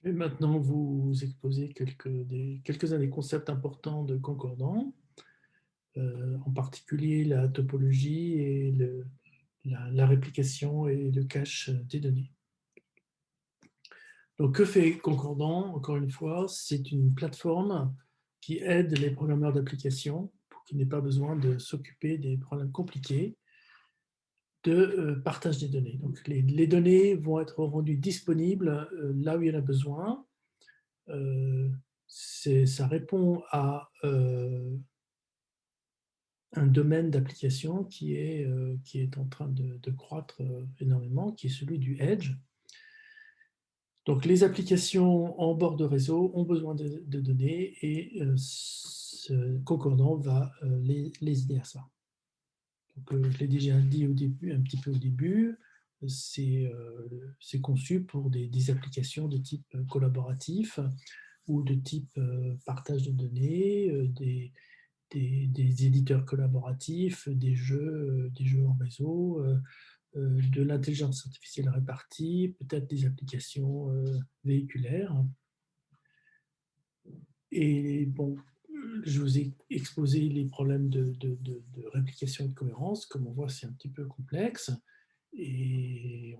Je vais maintenant vous exposer quelques-uns des concepts importants de concordant, en particulier la topologie et la réplication et le cache des données. Donc, que fait Concordant? Encore une fois, c'est une plateforme qui aide les programmeurs d'applications pour qu'ils n'aient pas besoin de s'occuper des problèmes compliqués de partage des données. Donc, les données vont être rendues disponibles là où il y en a besoin. Ça répond à un domaine d'application qui est en train de croître énormément, qui est celui du Edge. Donc, les applications en bord de réseau ont besoin de données et Concordant va les aider à ça. Donc, je l'ai déjà dit au début, un petit peu au début, c'est conçu pour des applications de type collaboratif ou de type partage de données, des éditeurs collaboratifs, des jeux en réseau, de l'intelligence artificielle répartie, peut-être des applications véhiculaires. Et bon, je vous ai exposé les problèmes de réplication et de cohérence. Comme on voit, c'est un petit peu complexe. Et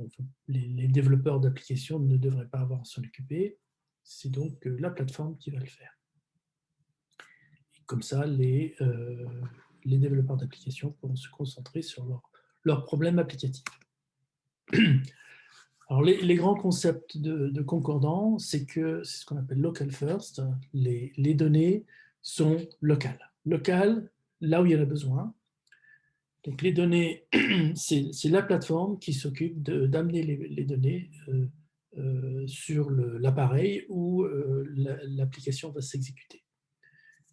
les développeurs d'applications ne devraient pas avoir à s'en occuper. C'est donc la plateforme qui va le faire. Et comme ça, les développeurs d'applications pourront se concentrer sur leurs problèmes applicatifs. Alors, les grands concepts de Concordant, c'est ce qu'on appelle local first. Les données sont locales. Locales, là où il y en a besoin. Donc, les données, c'est la plateforme qui s'occupe d'amener les données sur l'appareil où l'application va s'exécuter.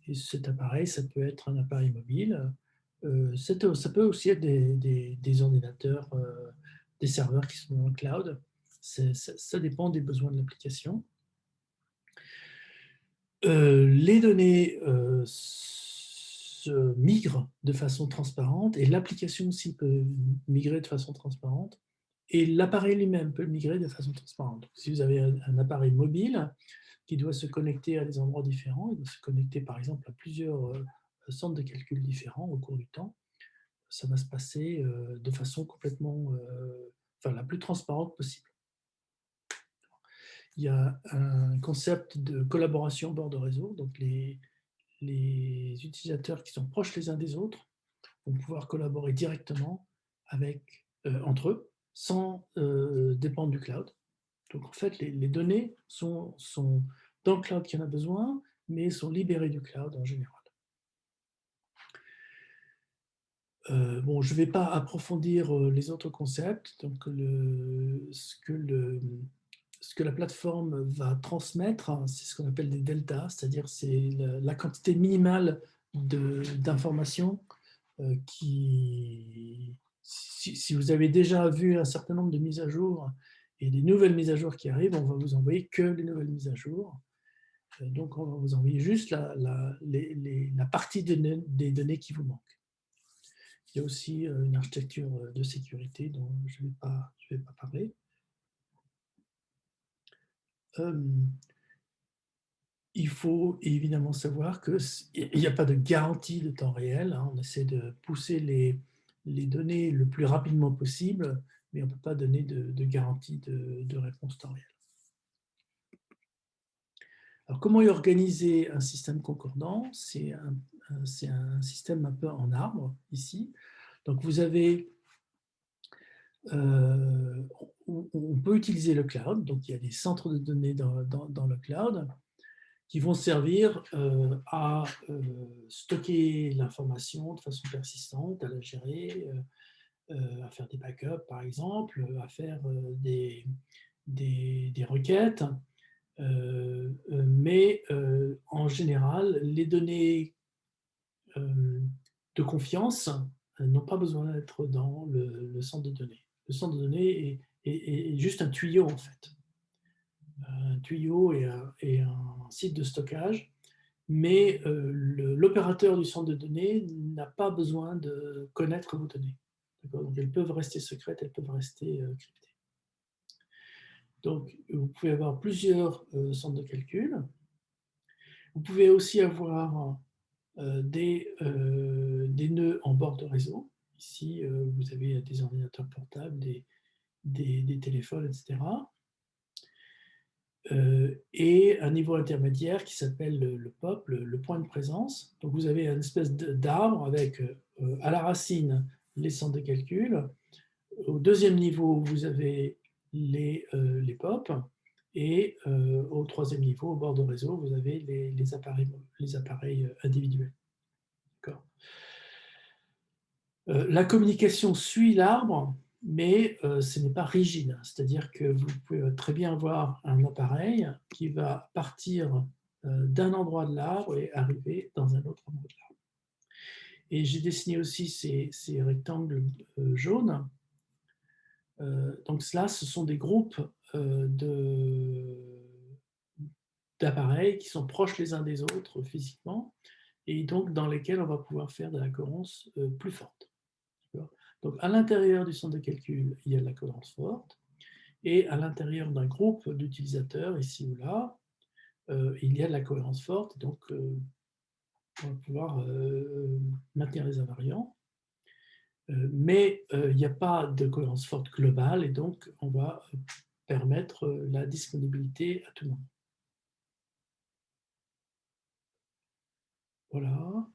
Et cet appareil, ça peut être un appareil mobile. Ça peut aussi être des ordinateurs, des serveurs qui sont dans le cloud. Ça dépend des besoins de l'application. Les données se migrent de façon transparente et l'application aussi peut migrer de façon transparente et l'appareil lui-même peut migrer de façon transparente. Donc, si vous avez un appareil mobile qui doit se connecter à des endroits différents, il doit se connecter par exemple à plusieurs centres de calcul différents au cours du temps, ça va se passer de façon complètement, la plus transparente possible. Il y a un concept de collaboration bord de réseau, donc les utilisateurs qui sont proches les uns des autres vont pouvoir collaborer directement entre eux sans dépendre du cloud. Donc en fait, les données sont dans le cloud qui en a besoin, mais sont libérées du cloud en général. Bon, je ne vais pas approfondir les autres concepts. Donc, ce que la plateforme va transmettre, hein, c'est ce qu'on appelle des deltas, c'est-à-dire c'est la quantité minimale d'informations si vous avez déjà vu un certain nombre de mises à jour et des nouvelles mises à jour qui arrivent, on va vous envoyer que les nouvelles mises à jour. Donc, on va vous envoyer juste la partie des données qui vous manquent. Il y a aussi une architecture de sécurité dont je ne vais pas parler. Il faut évidemment savoir qu'il n'y a pas de garantie de temps réel. Hein. On essaie de pousser les données le plus rapidement possible, mais on ne peut pas donner de garantie de réponse temps réel. Alors, comment organiser un système concordant? C'est un système un peu en arbre, ici. Donc, vous avez on peut utiliser le cloud, donc il y a des centres de données dans le cloud qui vont servir à stocker l'information de façon persistante, à la gérer, à faire des backups par exemple, à faire des requêtes, mais en général, les données de confiance n'ont pas besoin d'être dans le centre de données. Le centre de données est juste un tuyau, en fait. Un tuyau et un site de stockage, mais l'opérateur du centre de données n'a pas besoin de connaître vos données. Donc, elles peuvent rester secrètes, elles peuvent rester cryptées. Donc, vous pouvez avoir plusieurs centres de calcul. Vous pouvez aussi avoir des nœuds en bord de réseau. Ici, vous avez des ordinateurs portables, des téléphones, etc. et un niveau intermédiaire qui s'appelle le POP, le point de présence. Donc vous avez une espèce d'arbre avec à la racine les centres de calcul. Au deuxième niveau, vous avez les POP. Et au troisième niveau, au bord de réseau, vous avez les appareils individuels. La communication suit l'arbre, mais ce n'est pas rigide. C'est-à-dire que vous pouvez très bien avoir un appareil qui va partir d'un endroit de l'arbre et arriver dans un autre endroit de l'arbre. Et j'ai dessiné aussi ces rectangles jaunes. Donc cela, ce sont des groupes d'appareils qui sont proches les uns des autres physiquement, et donc dans lesquels on va pouvoir faire de la cohérence plus forte. Donc, à l'intérieur du centre de calcul, il y a de la cohérence forte, et à l'intérieur d'un groupe d'utilisateurs, ici ou là, il y a de la cohérence forte, donc on va pouvoir maintenir les invariants. Mais il n'y a pas de cohérence forte globale, et donc on va permettre la disponibilité à tout moment. Voilà.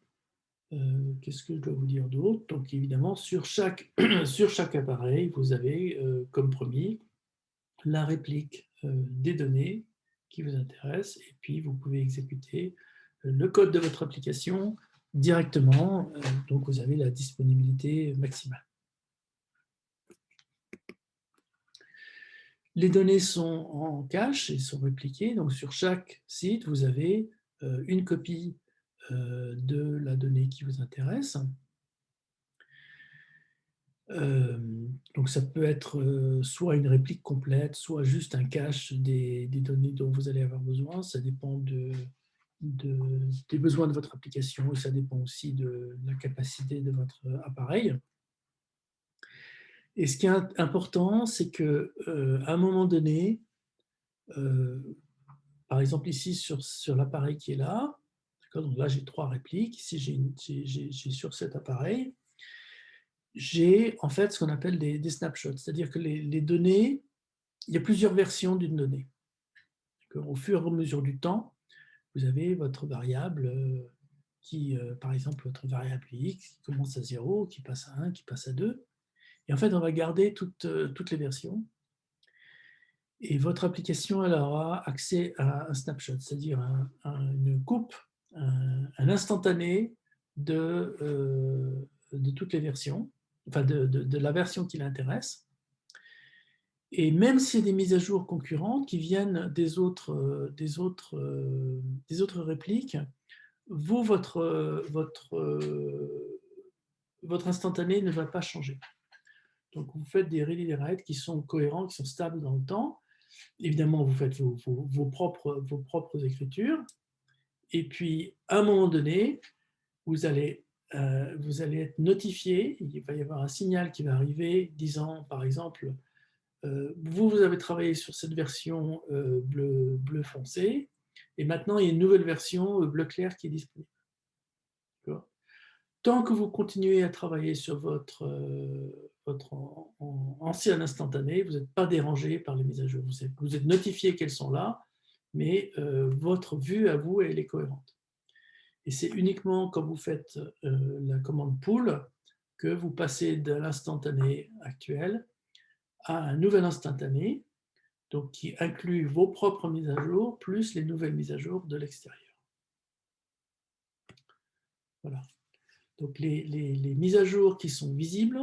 Qu'est-ce que je dois vous dire d'autre? Donc évidemment, sur chaque appareil, vous avez, comme promis, la réplique des données qui vous intéressent, et puis vous pouvez exécuter le code de votre application directement, donc vous avez la disponibilité maximale. Les données sont en cache et sont répliquées, donc sur chaque site, vous avez une copie de la donnée qui vous intéresse. Donc ça peut être soit une réplique complète, soit juste un cache des données dont vous allez avoir besoin. Ça dépend des besoins de votre application, et ça dépend aussi de la capacité de votre appareil. Et ce qui est important, c'est qu'à un moment donné, par exemple ici sur l'appareil qui est là, donc là j'ai 3 répliques, ici j'ai sur cet appareil, j'ai en fait ce qu'on appelle des snapshots, c'est-à-dire que les données, il y a plusieurs versions d'une donnée. Au fur et à mesure du temps, vous avez votre variable qui, par exemple, votre variable x qui commence à 0, qui passe à 1, qui passe à 2. Et en fait, on va garder toutes les versions. Et votre application, elle aura accès à un snapshot, c'est-à-dire une coupe, un instantané de toutes les versions, enfin de la version qui l'intéresse. Et même s'il y a des mises à jour concurrentes qui viennent des autres répliques, vous, votre instantané ne va pas changer. Donc, vous faites des read et write qui sont cohérents, qui sont stables dans le temps. Évidemment, vous faites vos propres écritures. Et puis, à un moment donné, vous allez être notifié. Il va y avoir un signal qui va arriver disant, par exemple, vous avez travaillé sur cette version bleu foncé, et maintenant il y a une nouvelle version bleu clair qui est disponible. Tant que vous continuez à travailler sur votre ancien instantané, vous n'êtes pas dérangé par les mises à jour. Vous êtes notifié qu'elles sont là, mais votre vue à vous, elle est cohérente. Et c'est uniquement quand vous faites la commande pull que vous passez de l'instantané actuel à un nouvel instantané, donc qui inclut vos propres mises à jour, plus les nouvelles mises à jour de l'extérieur. Voilà. Donc les mises à jour qui sont visibles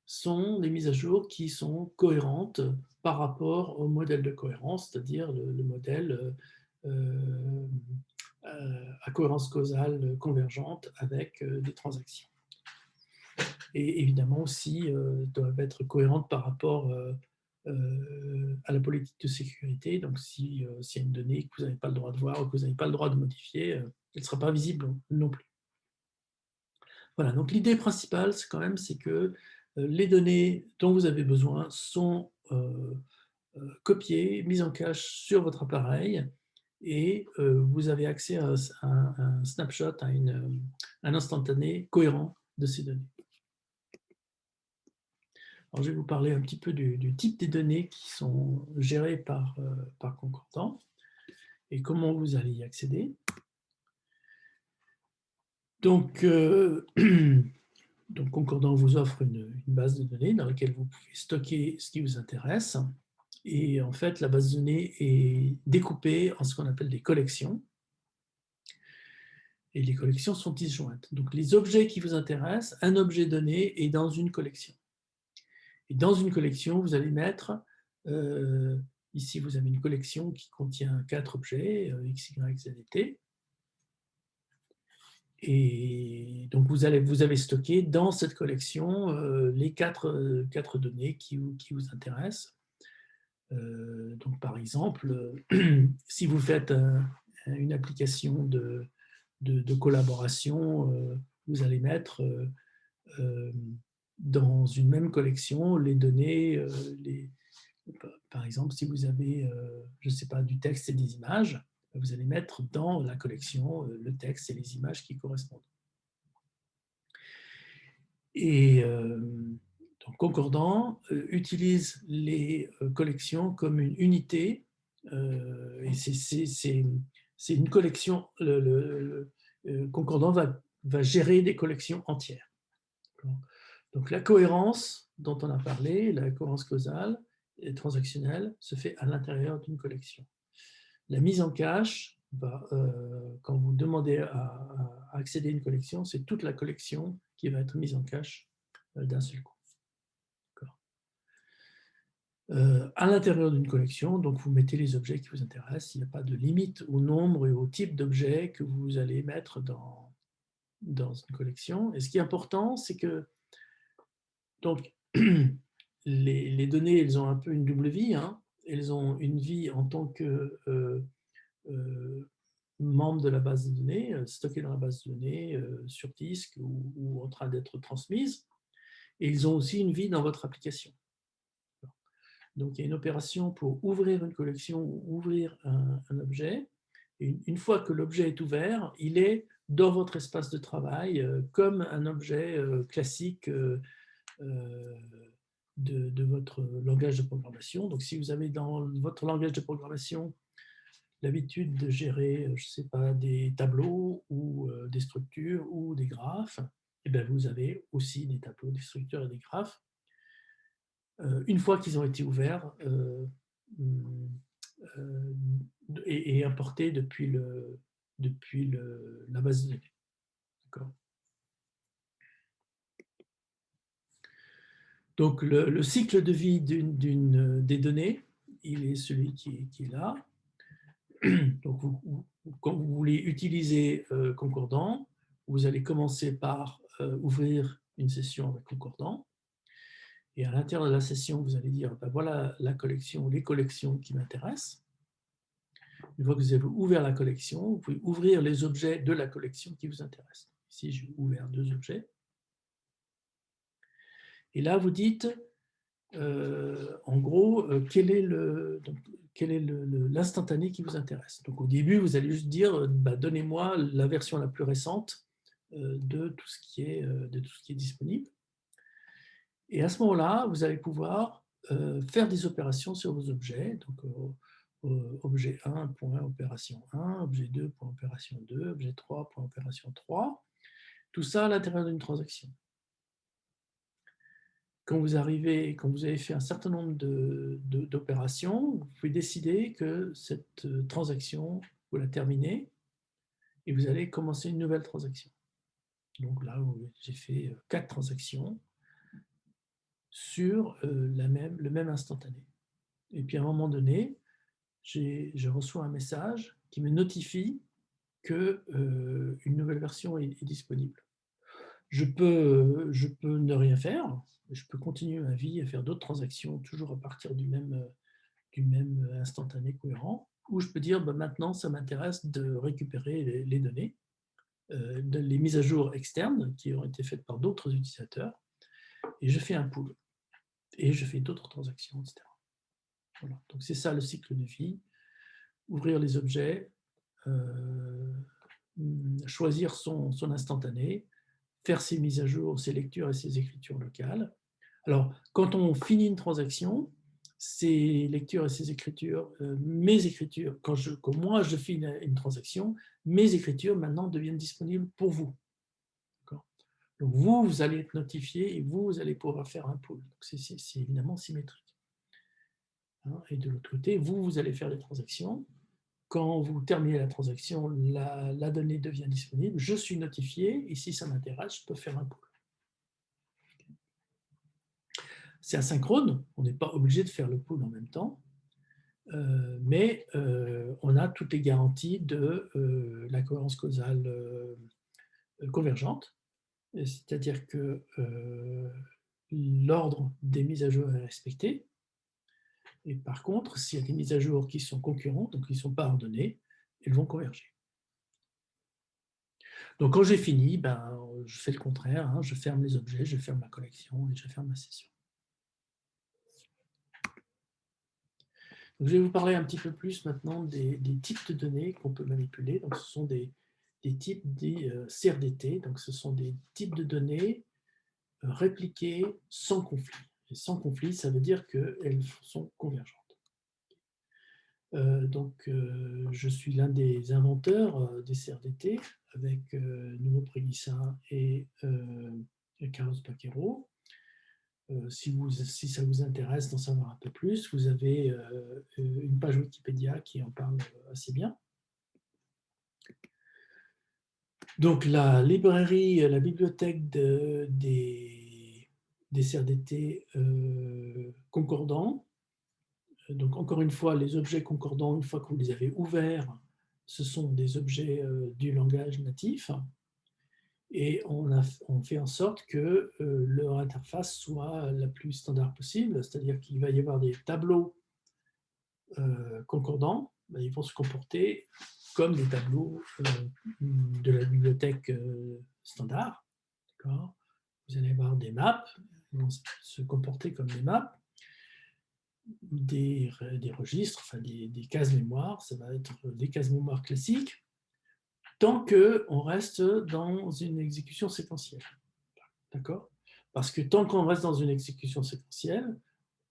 sont des mises à jour qui sont cohérentes par rapport au modèle de cohérence, c'est-à-dire le modèle à cohérence causale convergente avec des transactions. Et évidemment aussi doivent être cohérentes par rapport à la politique de sécurité. Donc s'il y a une donnée que vous n'avez pas le droit de voir ou que vous n'avez pas le droit de modifier, elle ne sera pas visible non plus. Voilà, donc l'idée principale, c'est que les données dont vous avez besoin sont copiées, mises en cache sur votre appareil, et vous avez accès à un snapshot, à un instantané cohérent de ces données. Alors, je vais vous parler un petit peu du type des données qui sont gérées par Concordat. et comment vous allez y accéder. Donc, donc Concordant vous offre une base de données dans laquelle vous pouvez stocker ce qui vous intéresse. Et en fait, la base de données est découpée en ce qu'on appelle des collections. Et les collections sont disjointes. Donc, les objets qui vous intéressent, un objet donné est dans une collection. Et dans une collection, vous allez mettre, ici vous avez une collection qui contient 4 objets, X, Y, Z et T. Et donc vous avez stocké dans cette collection les quatre données qui vous intéressent. Donc par exemple, si vous faites une application de collaboration, vous allez mettre dans une même collection les données, par exemple, si vous avez, je ne sais pas, du texte et des images, vous allez mettre dans la collection le texte et les images qui correspondent. Et donc Concordant utilise les collections comme une unité, et c'est une collection, Concordant va gérer des collections entières. Donc la cohérence dont on a parlé, la cohérence causale et transactionnelle, se fait à l'intérieur d'une collection. La mise en cache, quand vous demandez à accéder à une collection, c'est toute la collection qui va être mise en cache d'un seul coup. À l'intérieur d'une collection, donc vous mettez les objets qui vous intéressent. Il n'y a pas de limite au nombre et au type d'objets que vous allez mettre dans une collection. Et ce qui est important, c'est que donc, les données, elles ont un peu une double vie. Hein. Elles ont une vie en tant que membres de la base de données, stockées dans la base de données, sur disque ou en train d'être transmises. Et ils ont aussi une vie dans votre application. Donc, il y a une opération pour ouvrir une collection ou ouvrir un objet. Et une fois que l'objet est ouvert, il est dans votre espace de travail comme un objet classique de votre langage de programmation. Donc, si vous avez dans votre langage de programmation l'habitude de gérer, je ne sais pas, des tableaux ou des structures ou des graphes, et bien vous avez aussi des tableaux, des structures et des graphes. Une fois qu'ils ont été ouverts et importés depuis la base de données. D'accord. Donc le cycle de vie des données, il est celui qui est là. Donc quand vous voulez utiliser Concordant, vous allez commencer par ouvrir une session avec Concordant. Et à l'intérieur de la session, vous allez dire, ben voilà la collection, les collections qui m'intéressent. Une fois que vous avez ouvert la collection, vous pouvez ouvrir les objets de la collection qui vous intéressent. Ici, j'ai ouvert 2 objets. Et là, vous dites, en gros, quel est l'instantané qui vous intéresse. Donc au début, vous allez juste dire, bah, donnez-moi la version la plus récente de tout ce qui est disponible. Et à ce moment-là, vous allez pouvoir faire des opérations sur vos objets. Donc objet 1, point opération 1, objet 2, point opération 2, objet 3, point opération 3. Tout ça à l'intérieur d'une transaction. Quand vous avez fait un certain nombre d'opérations, vous pouvez décider que cette transaction, vous la terminez et vous allez commencer une nouvelle transaction. Donc là, j'ai fait 4 transactions sur le même instantané. Et puis à un moment donné, je reçois un message qui me notifie qu'une nouvelle version est disponible. Je peux ne rien faire, je peux continuer ma vie à faire d'autres transactions, toujours à partir du même instantané cohérent, ou je peux dire, bah, maintenant, ça m'intéresse de récupérer les données, les mises à jour externes qui ont été faites par d'autres utilisateurs, et je fais un pool, et je fais d'autres transactions, etc. Voilà. Donc c'est ça le cycle de vie, ouvrir les objets, choisir son instantané, faire ses mises à jour, ses lectures et ses écritures locales. Alors, quand on finit une transaction, ces lectures et ces écritures, mes écritures, quand moi je fais une transaction, mes écritures maintenant deviennent disponibles pour vous. Donc vous allez être notifié et vous allez pouvoir faire un pool. C'est évidemment symétrique. Et de l'autre côté, vous allez faire des transactions. Quand vous terminez la transaction, la donnée devient disponible, je suis notifié, et si ça m'intéresse, je peux faire un pool. C'est asynchrone, on n'est pas obligé de faire le pool en même temps, mais on a toutes les garanties de la cohérence causale convergente, c'est-à-dire que l'ordre des mises à jour est respecté, et par contre, s'il y a des mises à jour qui sont concurrentes, donc qui ne sont pas ordonnées, elles vont converger. Donc quand j'ai fini, je fais le contraire, je ferme les objets, je ferme ma collection et je ferme ma session. Donc, je vais vous parler un petit peu plus maintenant des types de données qu'on peut manipuler. Donc, ce sont des types des CRDT, donc ce sont des types de données répliquées sans conflit. Et sans conflit, ça veut dire qu'elles sont convergentes. Je suis l'un des inventeurs des CRDT avec Nuno Preguiça et Carlos Paquero. Si ça vous intéresse d'en savoir un peu plus, vous avez une page Wikipédia qui en parle assez bien. Donc la librairie, la bibliothèque des CRDT concordants. Donc encore une fois, les objets concordants, une fois que vous les avez ouverts, ce sont des objets du langage natif. Et on fait en sorte que leur interface soit la plus standard possible, c'est-à-dire qu'il va y avoir des tableaux concordants, ils vont se comporter comme des tableaux de la bibliothèque standard. Vous allez avoir des maps, ils vont se comporter comme des maps, des registres, enfin des cases mémoire, ça va être des cases mémoire classiques, tant qu'on reste dans une exécution séquentielle. D'accord ? Parce que tant qu'on reste dans une exécution séquentielle,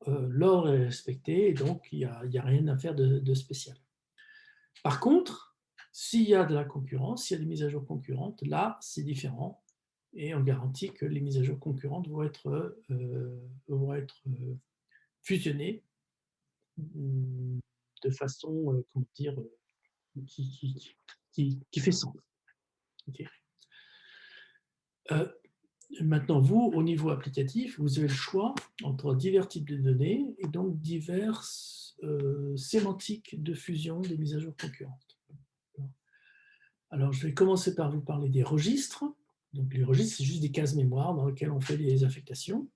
l'ordre est respecté et donc il n'y a rien à faire de spécial. Par contre, s'il y a de la concurrence, s'il y a des mises à jour concurrentes, là, c'est différent et on garantit que les mises à jour concurrentes vont être fusionnées de façon, comment dire, qui fait sens. Okay. Maintenant, vous, au niveau applicatif, vous avez le choix entre divers types de données et donc diverses sémantiques de fusion des mises à jour concurrentes. Alors, je vais commencer par vous parler des registres. Donc, les registres, c'est juste des cases mémoire dans lesquelles on fait des affectations.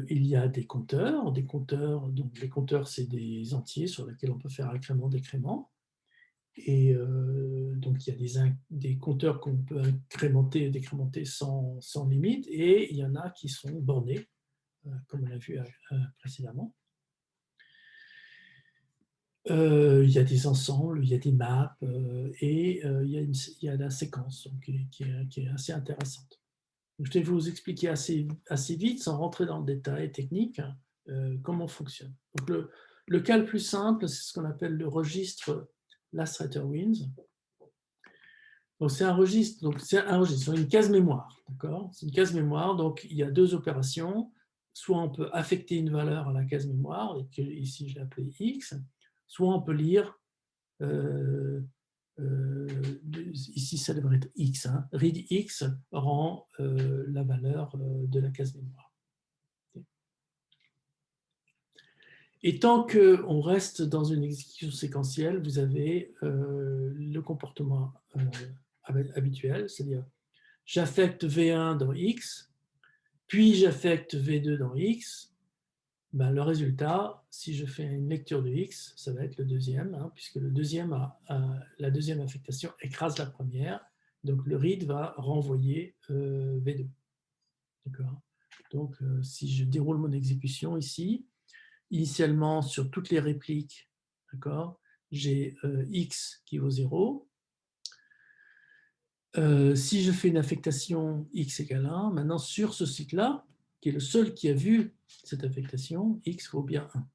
Il y a des compteurs. Donc les compteurs, c'est des entiers sur lesquels on peut faire incrément, décrément. Et donc, il y a des compteurs qu'on peut incrémenter et décrémenter sans limite, et il y en a qui sont bornés, comme on l'a vu précédemment. Il y a des ensembles, il y a des maps, et il y a la séquence donc, qui est assez intéressante. Donc, je vais vous expliquer assez vite, sans rentrer dans le détail technique, comment fonctionne. Donc, le cas le plus simple, c'est ce qu'on appelle le registre Last-Writer Wins. Donc, c'est un registre, sur une case mémoire, d'accord ? C'est une case mémoire, donc il y a deux opérations. Soit on peut affecter une valeur à la case mémoire, et ici je l'ai appelée X, soit on peut lire, ici ça devrait être X, read X rend la valeur de la case mémoire. Et tant qu'on reste dans une exécution séquentielle, vous avez le comportement habituel, c'est-à-dire j'affecte V1 dans X, puis j'affecte V2 dans X. Le résultat, si je fais une lecture de X, ça va être le deuxième, puisque la deuxième affectation écrase la première. Donc le read va renvoyer V2. D'accord ? Donc si je déroule mon exécution ici, initialement sur toutes les répliques, j'ai X qui vaut 0. Si je fais une affectation X égale 1, maintenant sur ce cycle-là, qui est le seul qui a vu cette affectation, x vaut bien 1.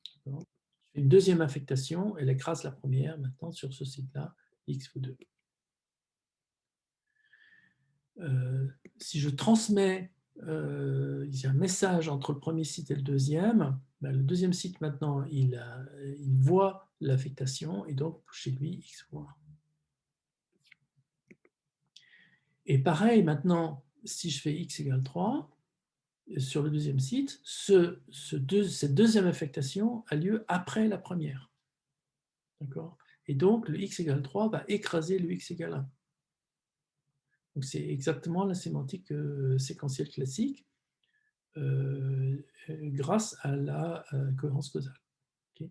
Je fais une deuxième affectation, elle écrase la première, maintenant sur ce site-là, x vaut 2. Si je transmets il y a un message entre le premier site et le deuxième, ben, le deuxième site maintenant, il voit l'affectation et donc chez lui, x vaut 1. Et pareil, maintenant, si je fais x égale 3, sur le deuxième site, cette deuxième affectation a lieu après la première. D'accord? Et donc, le x égale 3 va écraser le x égale 1. Donc, c'est exactement la sémantique séquentielle classique grâce à la cohérence causale. Okay?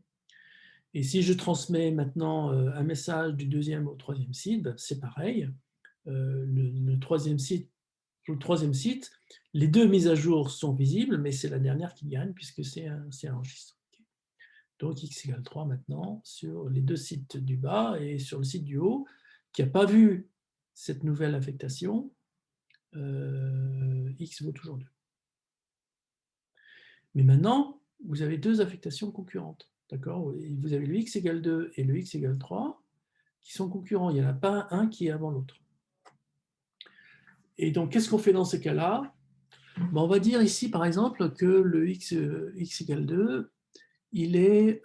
Et si je transmets maintenant un message du deuxième au troisième site, ben, c'est pareil. Le troisième site, sur le troisième site, les deux mises à jour sont visibles, mais c'est la dernière qui gagne puisque c'est un registre. Okay. Donc x égale 3 maintenant sur les deux sites du bas et sur le site du haut qui n'a pas vu cette nouvelle affectation, x vaut toujours 2. Mais maintenant, vous avez deux affectations concurrentes. D'accord? Vous avez le x égale 2 et le x égale 3 qui sont concurrents. Il n'y en a pas un qui est avant l'autre. Et donc, qu'est-ce qu'on fait dans ces cas-là? Ben, on va dire ici, par exemple, que le x égale 2, il est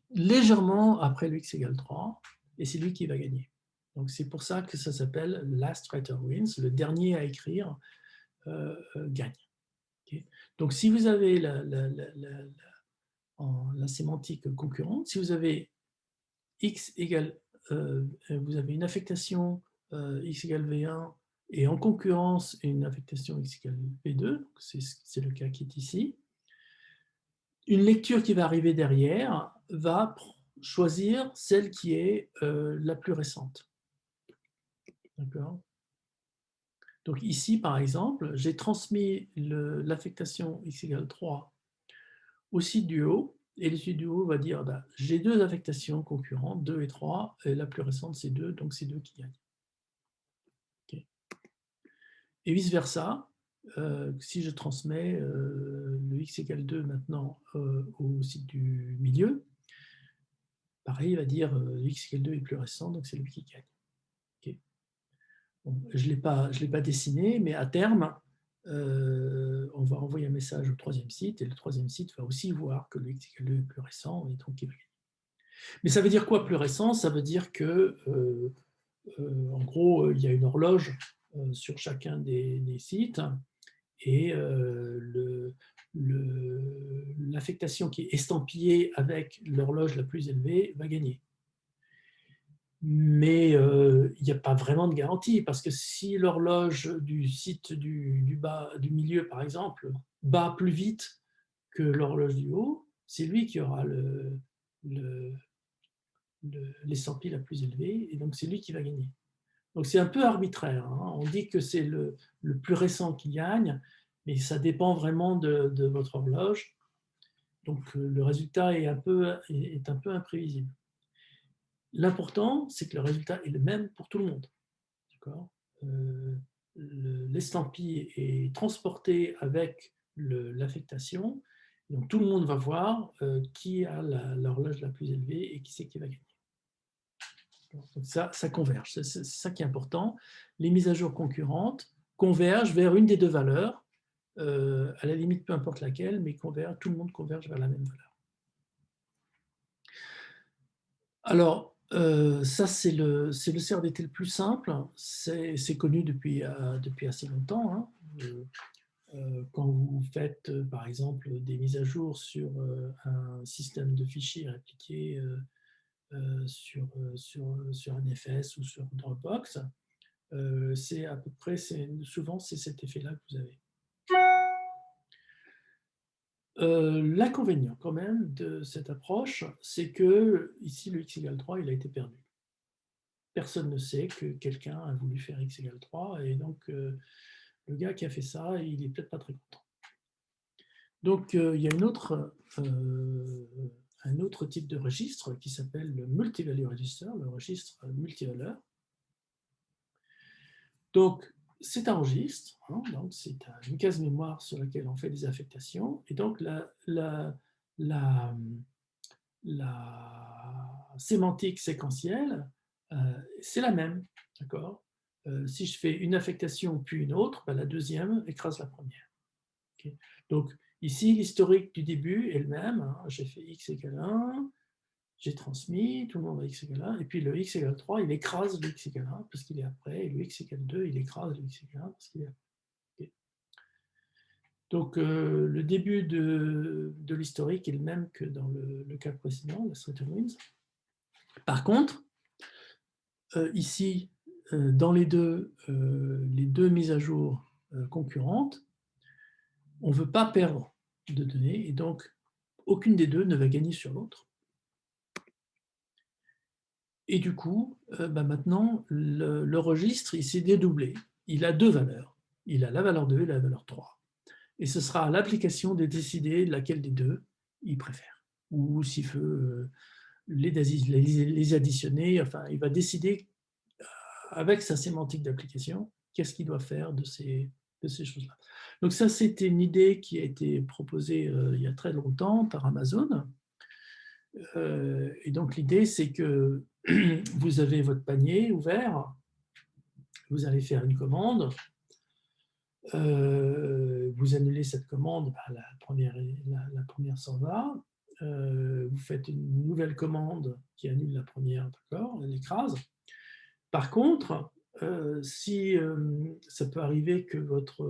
légèrement après le x égale 3, et c'est lui qui va gagner. Donc, c'est pour ça que ça s'appelle last writer wins, le dernier à écrire gagne. Okay. Donc, si vous avez la sémantique concurrente, si vous avez x égale, vous avez une affectation x égale v1 et en concurrence une affectation x égale v2, c'est le cas qui est ici, une lecture qui va arriver derrière va choisir celle qui est la plus récente. D'accord? Donc ici, par exemple, j'ai transmis l'affectation x égale 3 au site du haut, et le site du haut va dire bah, j'ai deux affectations concurrentes, 2 et 3, et la plus récente c'est 2, donc c'est 2 qui gagnent. Okay. Et vice-versa, si je transmets le x égale 2 maintenant au site du milieu, pareil, il va dire x égale 2 est plus récent, donc c'est lui qui gagne. Okay. Bon, je ne l'ai pas dessiné, mais à terme, on va envoyer un message au troisième site, et le troisième site va aussi voir que le x égale 2 est plus récent, et donc il va gagner. Mais ça veut dire quoi plus récent? Ça veut dire que, en gros, il y a une horloge sur chacun des sites, et l'affectation qui est estampillée avec l'horloge la plus élevée va gagner. Mais il n'y a pas vraiment de garantie, parce que si l'horloge du site du milieu, par exemple, bat plus vite que l'horloge du haut, c'est lui qui aura l'estampille la plus élevée, et donc c'est lui qui va gagner. Donc c'est un peu arbitraire. Hein. On dit que c'est le plus récent qui gagne, mais ça dépend vraiment de votre horloge. Donc le résultat est un peu imprévisible. L'important, c'est que le résultat est le même pour tout le monde. L'estampille est transportée avec l'affectation, donc tout le monde va voir qui a l'horloge la plus élevée et qui c'est qui va gagner. Donc ça converge, c'est ça qui est important. Les mises à jour concurrentes convergent vers une des deux valeurs, à la limite peu importe laquelle, mais tout le monde converge vers la même valeur. Alors, ça c'est le CRDT le plus simple, c'est connu depuis assez longtemps. Hein. Quand vous faites par exemple des mises à jour sur un système de fichiers répliqués sur un FS ou sur Dropbox, c'est à peu près, souvent c'est cet effet-là que vous avez. L'inconvénient quand même de cette approche, c'est que ici le x égale 3, il a été perdu. Personne ne sait que quelqu'un a voulu faire x égale 3, et donc le gars qui a fait ça, il n'est peut-être pas très content. Donc il y a un autre type de registre qui s'appelle le multi-value register, le registre multivaleur. Donc c'est un registre, hein, donc c'est une case mémoire sur laquelle on fait des affectations, et donc la, la sémantique séquentielle, c'est la même, d'accord? Si je fais une affectation puis une autre, ben, la deuxième écrase la première. Okay. Donc ici, l'historique du début est le même, hein, j'ai fait x égale 1, j'ai transmis, tout le monde a x égale 1, et puis le x égale 3, il écrase le x égale 1 parce qu'il est après, et le x égale 2, il écrase le x égale 1 parce qu'il est après. Okay. Donc le début de l'historique est le même que dans le cas précédent, la straight wins. Par contre, ici, dans les deux mises à jour concurrentes, on ne veut pas perdre de données, et donc aucune des deux ne va gagner sur l'autre. Et du coup, maintenant, le registre, il s'est dédoublé. Il a deux valeurs. Il a la valeur 2 et la valeur 3. Et ce sera à l'application de décider laquelle des deux il préfère. Ou s'il veut les additionner, enfin, il va décider avec sa sémantique d'application qu'est-ce qu'il doit faire de ces choses-là. Donc ça, c'était une idée qui a été proposée il y a très longtemps par Amazon. Et donc l'idée, c'est que vous avez votre panier ouvert, vous allez faire une commande, vous annulez cette commande, la première s'en va, vous faites une nouvelle commande qui annule la première, d'accord, elle écrase. Par contre, si ça peut arriver que votre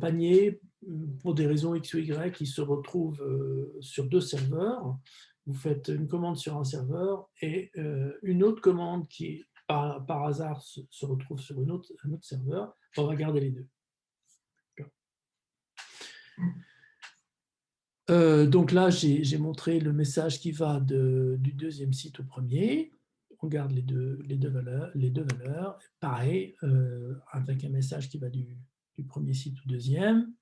panier, pour des raisons X ou Y, qui se retrouve sur deux serveurs, vous faites une commande sur un serveur et une autre commande qui, par hasard, se retrouve sur un autre serveur, on va garder les deux. Donc là, j'ai montré le message qui va du deuxième site au premier. On garde les deux valeurs. Pareil, avec un message qui va du premier site au deuxième.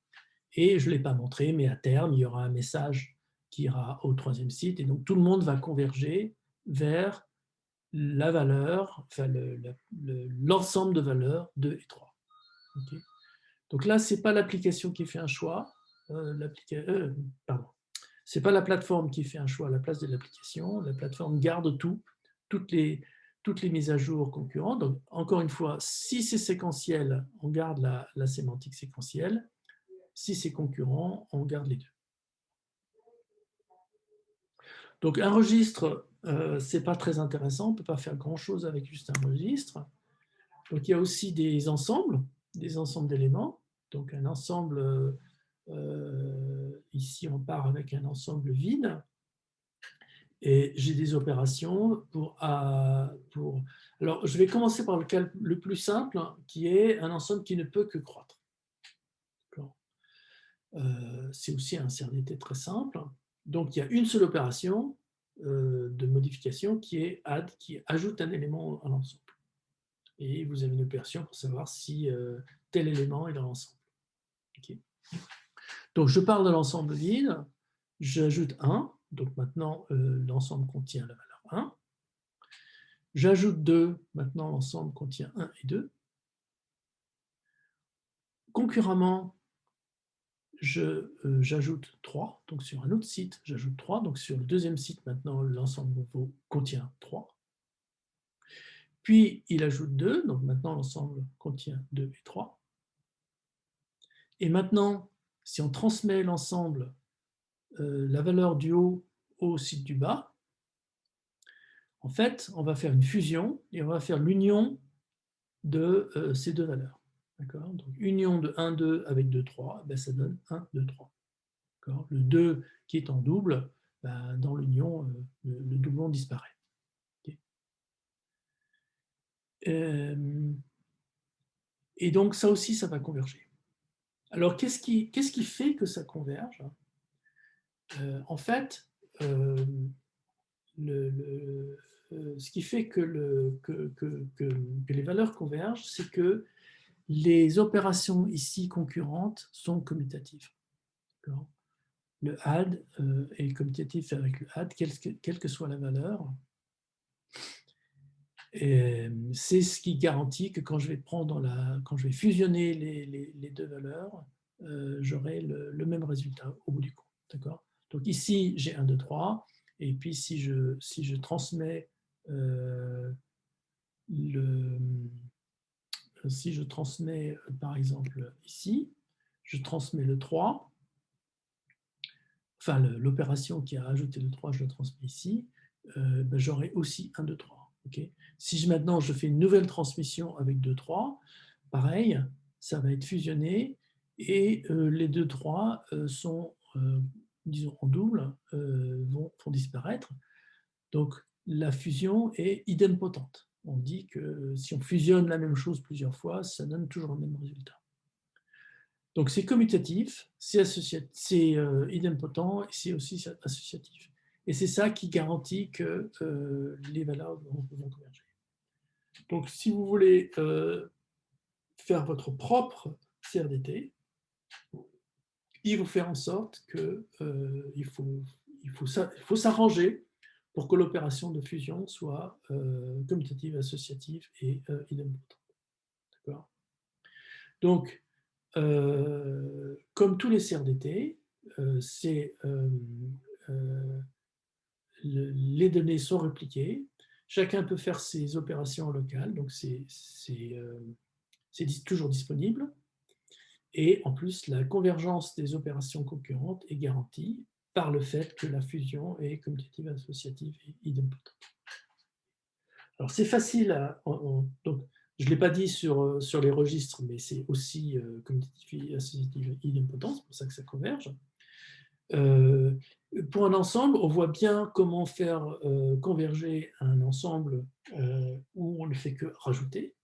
Et je ne l'ai pas montré, mais à terme, il y aura un message qui ira au troisième site. Et donc, tout le monde va converger vers la valeur, enfin l'ensemble de valeurs 2 et 3. Okay. Donc là, ce n'est pas l'application qui fait un choix. Ce n'est pas la plateforme qui fait un choix à la place de l'application. La plateforme garde toutes les mises à jour concurrentes. Donc, encore une fois, si c'est séquentiel, on garde la sémantique séquentielle. Si c'est concurrent, on garde les deux. Donc un registre, ce n'est pas très intéressant, on ne peut pas faire grand-chose avec juste un registre. Donc il y a aussi des ensembles d'éléments. Donc un ensemble, ici on part avec un ensemble vide. Et j'ai des opérations Alors je vais commencer par le cas le plus simple, qui est un ensemble qui ne peut que croître. C'est aussi un CRDT très simple. Donc, il y a une seule opération de modification qui est add, qui ajoute un élément à l'ensemble. Et vous avez une opération pour savoir si tel élément est dans l'ensemble. Okay. Donc, je parle de l'ensemble vide, j'ajoute 1. Donc, maintenant, l'ensemble contient la valeur 1. J'ajoute 2. Maintenant, l'ensemble contient 1 et 2. Concurremment, j'ajoute 3, donc sur un autre site, j'ajoute 3, donc sur le deuxième site, maintenant, l'ensemble nouveau contient 3. Puis, il ajoute 2, donc maintenant, l'ensemble contient 2 et 3. Et maintenant, si on transmet l'ensemble, la valeur du haut au site du bas, en fait, on va faire une fusion et on va faire l'union de ces deux valeurs. D'accord ? Donc, union de 1, 2 avec 2, 3, ben, ça donne 1, 2, 3. Le 2 qui est en double, ben, dans l'union, le doublon disparaît. Okay. Et donc, ça aussi, ça va converger. Alors, qu'est-ce qui fait que ça converge ? En fait, ce qui fait que les valeurs convergent, c'est que les opérations ici concurrentes sont commutatives. Le add est commutatif avec le add, quelle que soit la valeur. C'est ce qui garantit que quand je vais fusionner les deux valeurs, j'aurai le même résultat au bout du compte. D'accord? Donc ici, j'ai 1, 2, 3. Et puis si je transmets si je transmets par exemple ici, je transmets le 3, enfin l'opération qui a rajouté le 3, je le transmets ici, ben, j'aurai aussi 1, 2, 3. Okay, si maintenant je fais une nouvelle transmission avec 2, 3, pareil, ça va être fusionné et les 2, 3 sont, disons, en double, vont disparaître. Donc la fusion est idempotente. On dit que si on fusionne la même chose plusieurs fois, ça donne toujours le même résultat. Donc c'est commutatif, c'est idempotent et c'est aussi associatif. Et c'est ça qui garantit que les valeurs vont converger. Donc si vous voulez faire votre propre CRDT, il faut faire en sorte qu'il faut s'arranger pour que l'opération de fusion soit commutative, associative et idempotente. D'accord ? Donc, comme tous les CRDT, les données sont répliquées, chacun peut faire ses opérations locales, donc c'est toujours disponible. Et en plus, la convergence des opérations concurrentes est garantie par le fait que la fusion est commutative, associative et idempotente. Alors c'est facile, donc je ne l'ai pas dit sur les registres, mais c'est aussi commutative, associative et idempotente, c'est pour ça que ça converge. Pour un ensemble, on voit bien comment faire converger un ensemble où on ne fait que rajouter,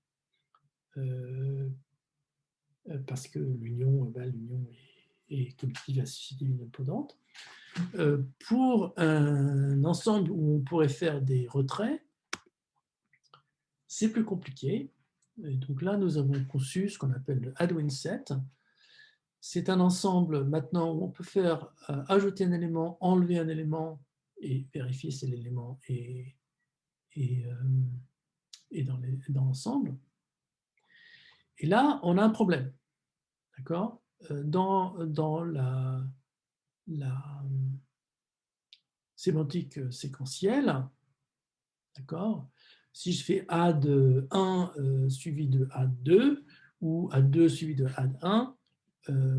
parce que l'union est commutative, associative, idempotente. Pour un ensemble où on pourrait faire des retraits, c'est plus compliqué. Et donc là, nous avons conçu ce qu'on appelle le Hadwin set. C'est un ensemble maintenant où on peut faire ajouter un élément, enlever un élément et vérifier si l'élément est dans l'ensemble. Et là, on a un problème. D'accord ? Dans la sémantique séquentielle, d'accord ? Si je fais add 1 suivi de add 2 ou add 2 suivi de add 1,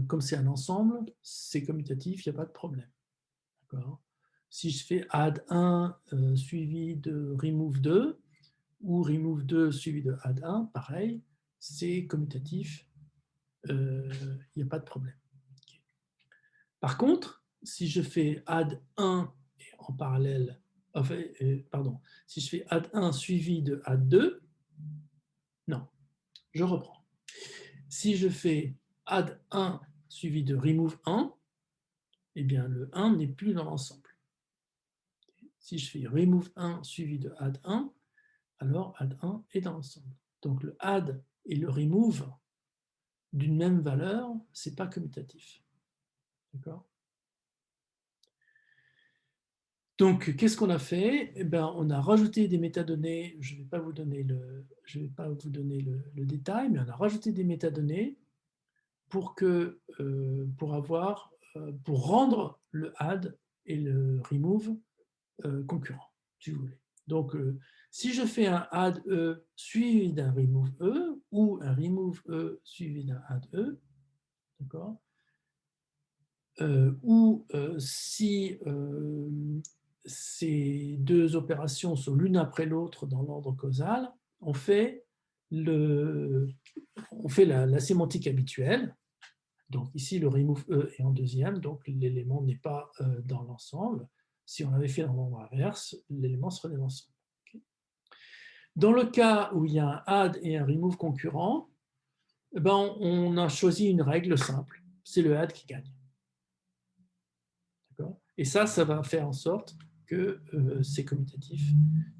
comme c'est un ensemble, c'est commutatif, il n'y a pas de problème. D'accord ? Si je fais add 1 suivi de remove 2 ou remove 2 suivi de add 1, pareil, c'est commutatif, il n'y a pas de problème. Okay. Par contre, si je fais add 1 et en parallèle, enfin, si je fais add 1 suivi de add 2, non, je reprends. Si je fais add 1 suivi de remove 1, eh bien le 1 n'est plus dans l'ensemble. Si je fais remove 1 suivi de add 1, alors add 1 est dans l'ensemble. Donc le add et le remove d'une même valeur, ce n'est pas commutatif. D'accord ? Donc, qu'est-ce qu'on a fait ? Eh bien, on a rajouté des métadonnées. Je ne vais pas vous donner le détail, mais on a rajouté des métadonnées pour rendre le add et le remove concurrents, si vous voulez. Donc, si je fais un add E suivi d'un remove E ou un remove E suivi d'un add E, d'accord, ou si ces deux opérations sont l'une après l'autre dans l'ordre causal, on fait la sémantique habituelle. Donc ici, le remove E est en deuxième, donc l'élément n'est pas dans l'ensemble. Si on avait fait dans l'ordre inverse, l'élément serait dans l'ensemble. Okay. Dans le cas où il y a un add et un remove concurrent, ben on a choisi une règle simple, c'est le add qui gagne. Et ça va faire en sorte que c'est commutatif.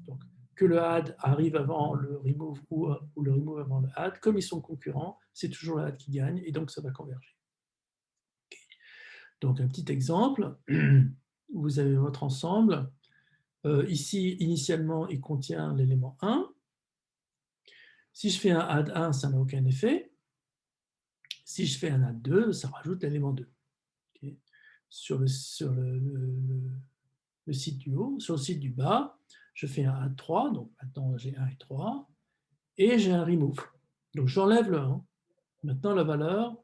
Donc, que le add arrive avant le remove ou le remove avant le add, comme ils sont concurrents, c'est toujours le add qui gagne et donc ça va converger. Okay. Donc, un petit exemple, vous avez votre ensemble. Ici, initialement, il contient l'élément 1. Si je fais un add 1, ça n'a aucun effet. Si je fais un add 2, ça rajoute l'élément 2. Okay. Sur le site du haut, sur le site du bas, je fais un add 3, donc maintenant j'ai 1 et 3, et j'ai un remove. Donc j'enlève le 1. Maintenant la valeur,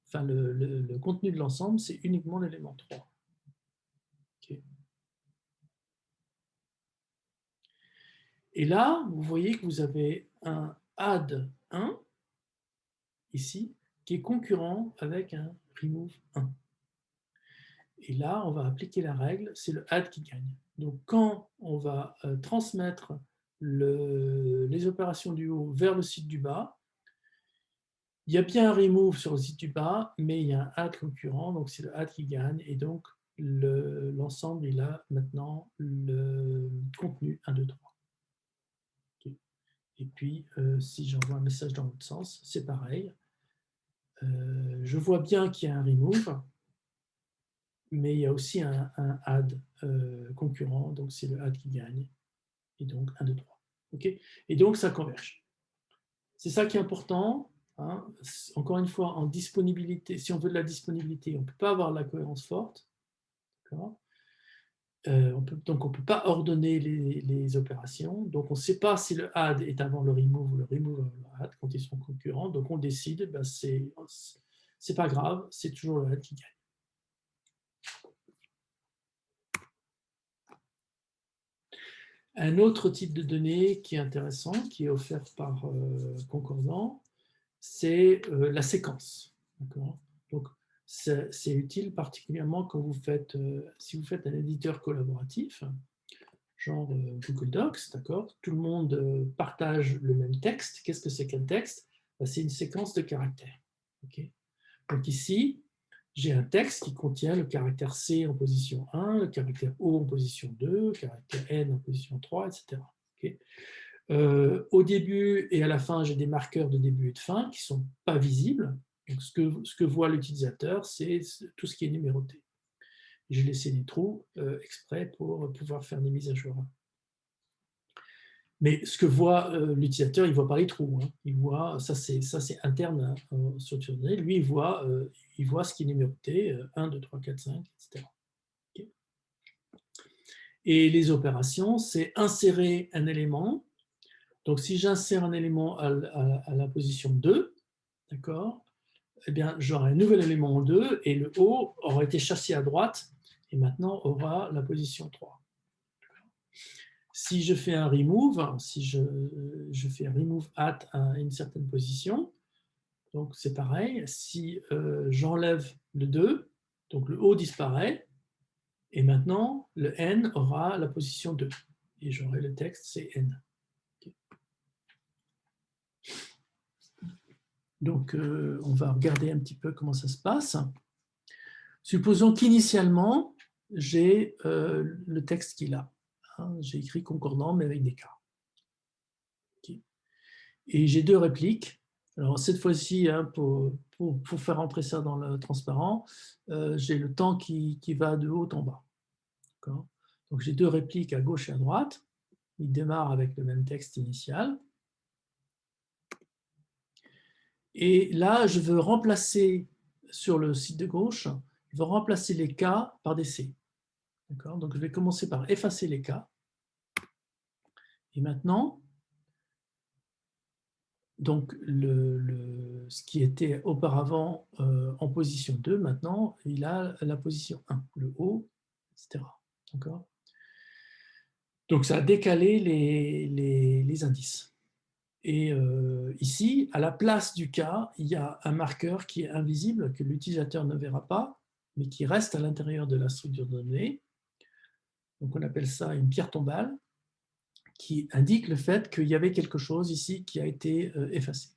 enfin le contenu de l'ensemble, c'est uniquement l'élément 3. Okay. Et là, vous voyez que vous avez un add 1, ici, qui est concurrent avec un remove 1. Et là, on va appliquer la règle, c'est le add qui gagne. Donc quand on va transmettre les opérations du haut vers le site du bas, il y a bien un remove sur le site du bas, mais il y a un add concurrent, donc c'est le add qui gagne, et donc l'ensemble, il a maintenant le contenu 1, 2, 3. Okay. Et puis, si j'envoie un message dans l'autre sens, c'est pareil. Je vois bien qu'il y a un remove, mais il y a aussi un add concurrent, donc c'est le add qui gagne, et donc 1, 2, 3. Okay. Et donc, ça converge. C'est ça qui est important. Hein. Encore une fois, en disponibilité, si on veut de la disponibilité, on ne peut pas avoir la cohérence forte. Donc, on ne peut pas ordonner les opérations. Donc, on ne sait pas si le add est avant le remove ou le remove avant le add quand ils sont concurrents. Donc, on décide, ben, c'est pas grave, c'est toujours le add qui gagne. Un autre type de données qui est intéressant, qui est offert par Concordant, c'est la séquence. Donc, c'est utile particulièrement quand vous faites, si vous faites un éditeur collaboratif, genre Google Docs, d'accord, tout le monde partage le même texte. Qu'est-ce que c'est qu'un texte? C'est une séquence de caractères. Okay. Donc ici, j'ai un texte qui contient le caractère C en position 1, le caractère O en position 2, le caractère N en position 3, etc. Okay. Au début et à la fin, j'ai des marqueurs de début et de fin qui ne sont pas visibles. Donc, ce que voit l'utilisateur, c'est tout ce qui est numéroté. J'ai laissé des trous exprès pour pouvoir faire des mises à jour. Mais ce que voit l'utilisateur, il ne voit pas les trous. Hein. Il voit, ça c'est interne sur Turing. Lui, il voit ce qui est numéroté, 1, 2, 3, 4, 5, etc. Okay. Et les opérations, c'est insérer un élément. Donc, si j'insère un élément à la position 2, d'accord, eh bien, j'aurai un nouvel élément en 2 et le haut aura été chassé à droite et maintenant aura la position 3. Si je fais un remove, si je fais un remove at à une certaine position, donc c'est pareil, si j'enlève le 2, donc le haut disparaît, et maintenant le n aura la position 2, et j'aurai le texte c'est n. Okay. Donc on va regarder un petit peu comment ça se passe. Supposons qu'initialement, j'ai le texte qu'il a. Hein, j'ai écrit concordant, mais avec des cas. Okay. Et j'ai deux répliques. Alors, cette fois-ci, hein, pour faire entrer ça dans le transparent, j'ai le temps qui va de haut en bas. Donc, j'ai deux répliques à gauche et à droite. Il démarre avec le même texte initial. Et là, je veux remplacer, sur le site de gauche, je veux remplacer les cas par des C. Donc, je vais commencer par effacer les cas. Et maintenant, donc ce qui était auparavant en position 2, maintenant, il a la position 1, le haut, etc. Donc, ça a décalé les indices. Et ici, à la place du cas, il y a un marqueur qui est invisible, que l'utilisateur ne verra pas, mais qui reste à l'intérieur de la structure de données. Donc, on appelle ça une pierre tombale, qui indique le fait qu'il y avait quelque chose ici qui a été effacé.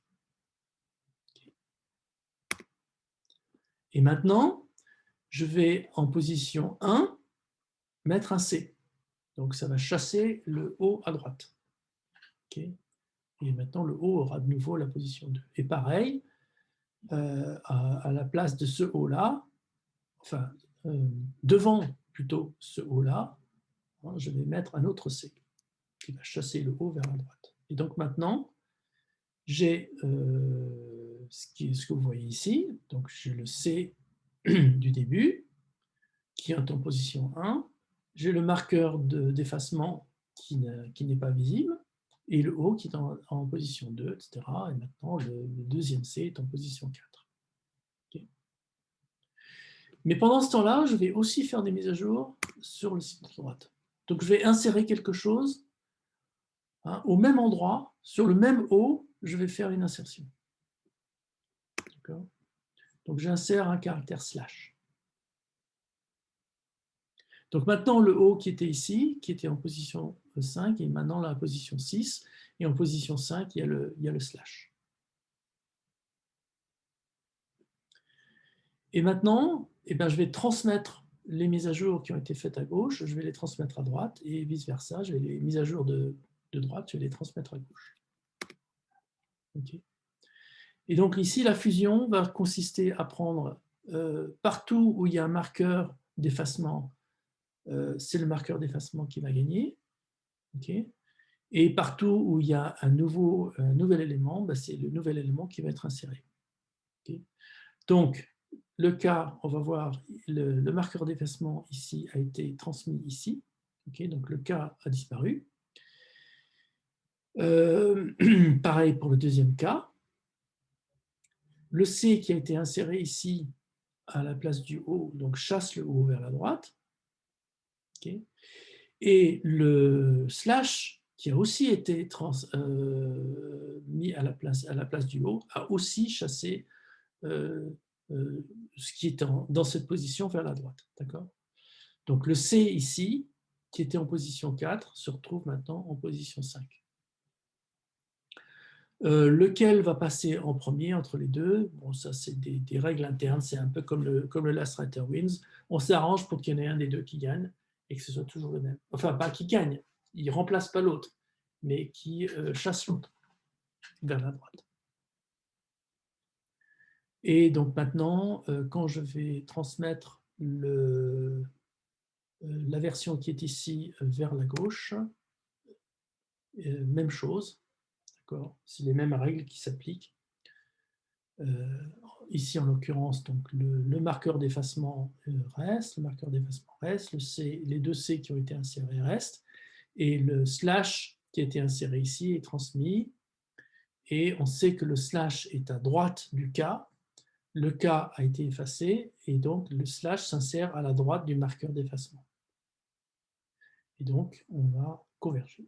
Et maintenant, je vais en position 1 mettre un C. Donc, ça va chasser le haut à droite. Okay. Et maintenant, le haut aura de nouveau la position 2. Et pareil, à la place de ce haut-là, enfin, devant plutôt ce haut-là, hein, je vais mettre un autre C qui va chasser le haut vers la droite. Et donc maintenant, j'ai ce que vous voyez ici. Donc, j'ai le C du début qui est en position 1. J'ai le marqueur d'effacement qui n'est pas visible et le O qui est en position 2, etc. Et maintenant, le deuxième C est en position 4. Okay. Mais pendant ce temps-là, je vais aussi faire des mises à jour sur le site de droite. Donc, je vais insérer quelque chose au même endroit, sur le même O, je vais faire une insertion. Donc, j'insère un caractère slash. Donc, maintenant, le O qui était ici, qui était en position 5, est maintenant là, en position 6. Et en position 5, il y a le slash. Et maintenant, eh bien, je vais transmettre les mises à jour qui ont été faites à gauche, je vais les transmettre à droite, et vice-versa, je vais les mises à jour de droite, je vais les transmettre à gauche. Okay. Et donc ici, la fusion va consister à prendre partout où il y a un marqueur d'effacement, c'est le marqueur d'effacement qui va gagner. Okay. Et partout où il y a un nouvel élément, ben, c'est le nouvel élément qui va être inséré. Okay. Donc, le cas, on va voir, le marqueur d'effacement ici a été transmis ici. Okay. Donc, le cas a disparu. Pareil pour le deuxième cas. Le C qui a été inséré ici à la place du O, donc chasse le O vers la droite. Okay. Et le slash qui a aussi été mis à la place du O a aussi chassé ce qui est dans cette position vers la droite. D'accord. Donc le C ici, qui était en position 4, se retrouve maintenant en position 5. Lequel va passer en premier entre les deux? Bon, ça, c'est des règles internes, c'est un peu comme le last writer wins. On s'arrange pour qu'il y en ait un des deux qui gagne et que ce soit toujours le même. Enfin, pas qui gagne, il ne remplace pas l'autre, mais qui chasse l'autre vers la droite. Et donc maintenant, quand je vais transmettre la version qui est ici vers la gauche, même chose. C'est les mêmes règles qui s'appliquent. Ici, en l'occurrence, donc le marqueur d'effacement reste, le marqueur d'effacement reste, les deux C qui ont été insérés restent, et le slash qui a été inséré ici est transmis, et on sait que le slash est à droite du K, le K a été effacé, et donc le slash s'insère à la droite du marqueur d'effacement. Et donc, on va converger.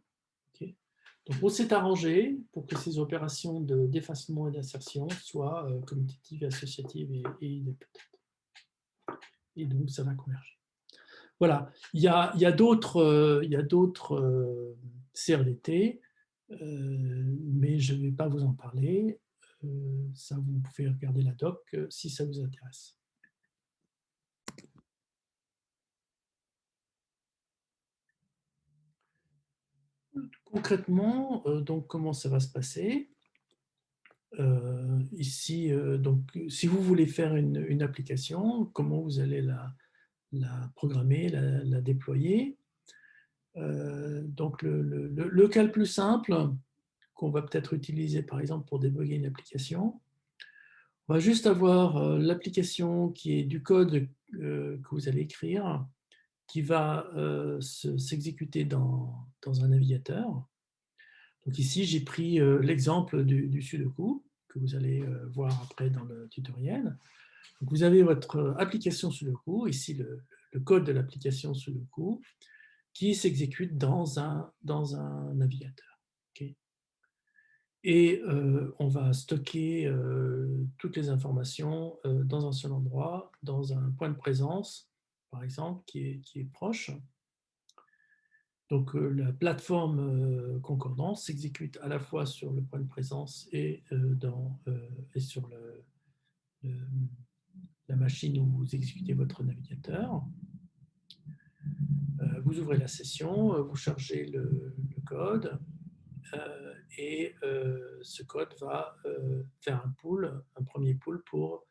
Okay. Donc, on s'est arrangé pour que ces opérations d'effacement et d'insertion soient commutatives, associatives et idempotentes. Et donc, ça va converger. Voilà. Il y a d'autres CRDT, mais je ne vais pas vous en parler. Ça, vous pouvez regarder la doc si ça vous intéresse. Concrètement, donc, comment ça va se passer? Ici, donc, si vous voulez faire une application, comment vous allez la programmer, la déployer? Donc, le cas le plus simple qu'on va peut-être utiliser, par exemple, pour débugger une application, on va juste avoir l'application qui est du code que vous allez écrire, qui va s'exécuter dans un navigateur. Donc ici, j'ai pris l'exemple du Sudoku, que vous allez voir après dans le tutoriel. Donc vous avez votre application Sudoku, ici le code de l'application Sudoku, qui s'exécute dans un navigateur. Okay. Et on va stocker toutes les informations dans un seul endroit, dans un point de présence, par exemple, qui est proche. Donc, la plateforme concordance s'exécute à la fois sur le point de présence et sur la machine où vous exécutez votre navigateur. Vous ouvrez la session, vous chargez le code et ce code va faire un premier pool pour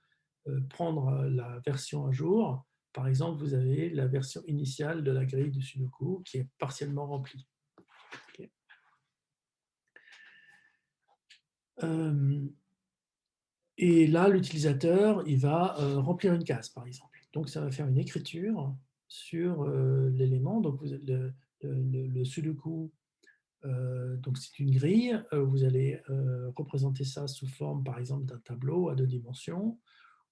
prendre la version à jour. Par exemple, vous avez la version initiale de la grille de Sudoku qui est partiellement remplie. Okay. Et là, l'utilisateur, il va remplir une case, par exemple. Donc, ça va faire une écriture sur l'élément. Donc, vous, le sudoku, donc c'est une grille. Vous allez représenter ça sous forme, par exemple, d'un tableau à 2 dimensions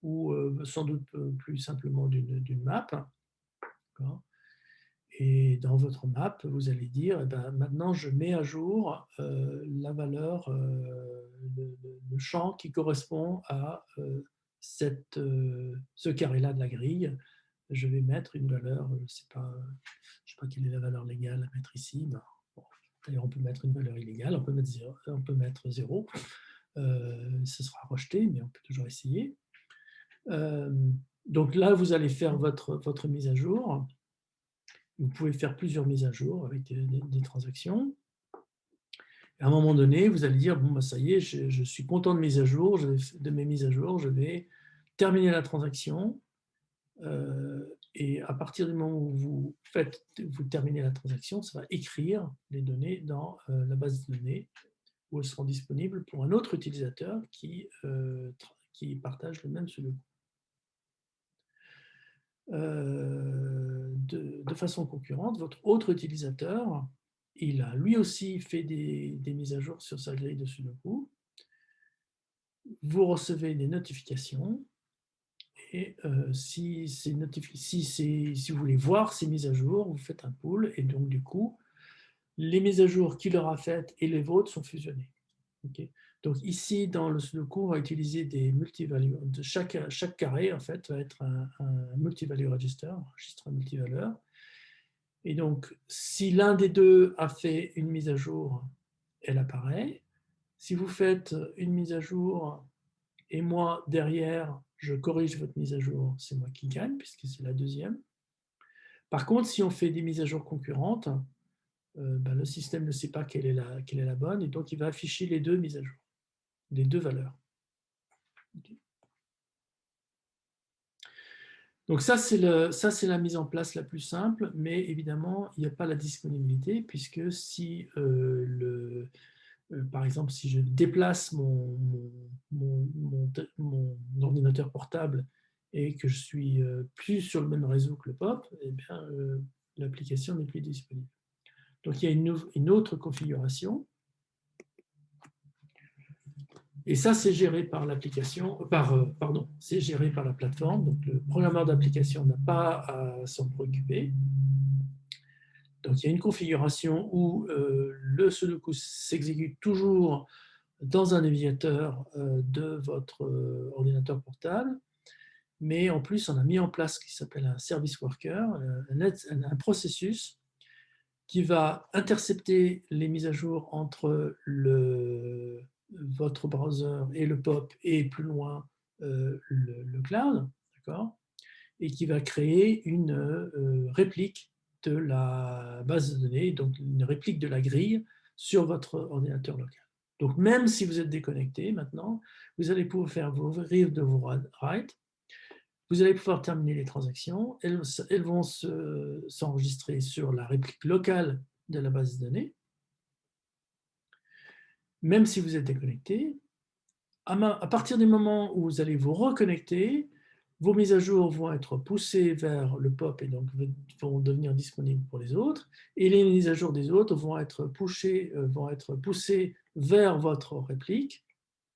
ou sans doute plus simplement d'une map. Et dans votre map, vous allez dire, eh ben, maintenant je mets à jour la valeur, le champ qui correspond à ce carré-là de la grille. Je vais mettre une valeur, je ne sais pas quelle est la valeur légale à mettre ici. Ben, bon, d'ailleurs, on peut mettre une valeur illégale, on peut mettre 0. Ce sera rejeté, mais on peut toujours essayer. Donc là, vous allez faire votre mise à jour. Vous pouvez faire plusieurs mises à jour avec des transactions. Et à un moment donné, vous allez dire, bon, bah, ça y est, je suis content de mes mises à jour, je vais terminer la transaction. Et à partir du moment où vous terminez la transaction, ça va écrire les données dans la base de données où elles seront disponibles pour un autre utilisateur qui partage le même pseudo. De façon concurrente, votre autre utilisateur, il a lui aussi fait des mises à jour sur sa grille de Sudoku. Vous recevez des notifications et si vous voulez voir ces mises à jour, vous faites un pool et donc du coup, les mises à jour qu'il aura faites et les vôtres sont fusionnées. Okay. Donc ici, dans le Sudoku, on va utiliser des multivalues. Chaque carré, en fait, va être un multivalue register, un registre multivaleur. Et donc, si l'un des deux a fait une mise à jour, elle apparaît. Si vous faites une mise à jour et moi, derrière, je corrige votre mise à jour, c'est moi qui gagne, puisque c'est la deuxième. Par contre, si on fait des mises à jour concurrentes, ben, le système ne sait pas quelle est la bonne, et donc il va afficher les deux mises à jour, les deux valeurs. Okay. Donc ça, c'est la mise en place la plus simple, mais évidemment, il n'y a pas la disponibilité, puisque si par exemple, si je déplace mon ordinateur portable et que je suis plus sur le même réseau que le POP, eh bien, l'application n'est plus disponible. Donc, il y a une autre configuration. Et ça, c'est géré par l'application, c'est géré par la plateforme. Donc, le programmeur d'application n'a pas à s'en préoccuper. Donc, il y a une configuration où le Sudoku s'exécute toujours dans un navigateur de votre ordinateur portable, mais en plus, on a mis en place ce qui s'appelle un service worker, un processus qui va intercepter les mises à jour entre votre browser et le POP et plus loin le cloud, d'accord, et qui va créer une réplique de la base de données, donc une réplique de la grille sur votre ordinateur local. Donc même si vous êtes déconnecté maintenant, vous allez pouvoir faire vos read de vos write, vous allez pouvoir terminer les transactions, elles vont s'enregistrer sur la réplique locale de la base de données, même si vous êtes déconnecté. À partir du moment où vous allez vous reconnecter, vos mises à jour vont être poussées vers le POP et donc vont devenir disponibles pour les autres. Et les mises à jour des autres vont être poussées vers votre réplique.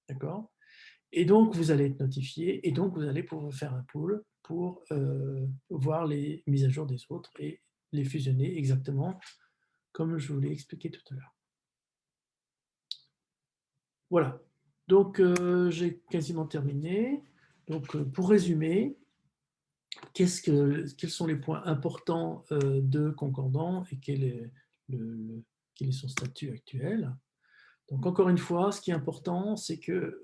D'accord ? Et donc, vous allez être notifié et donc vous allez pouvoir faire un pool pour voir les mises à jour des autres et les fusionner exactement comme je vous l'ai expliqué tout à l'heure. Voilà. Donc, j'ai quasiment terminé. Donc, pour résumer, quels sont les points importants de Concordant et quel est son statut actuel? Donc, encore une fois, ce qui est important, c'est que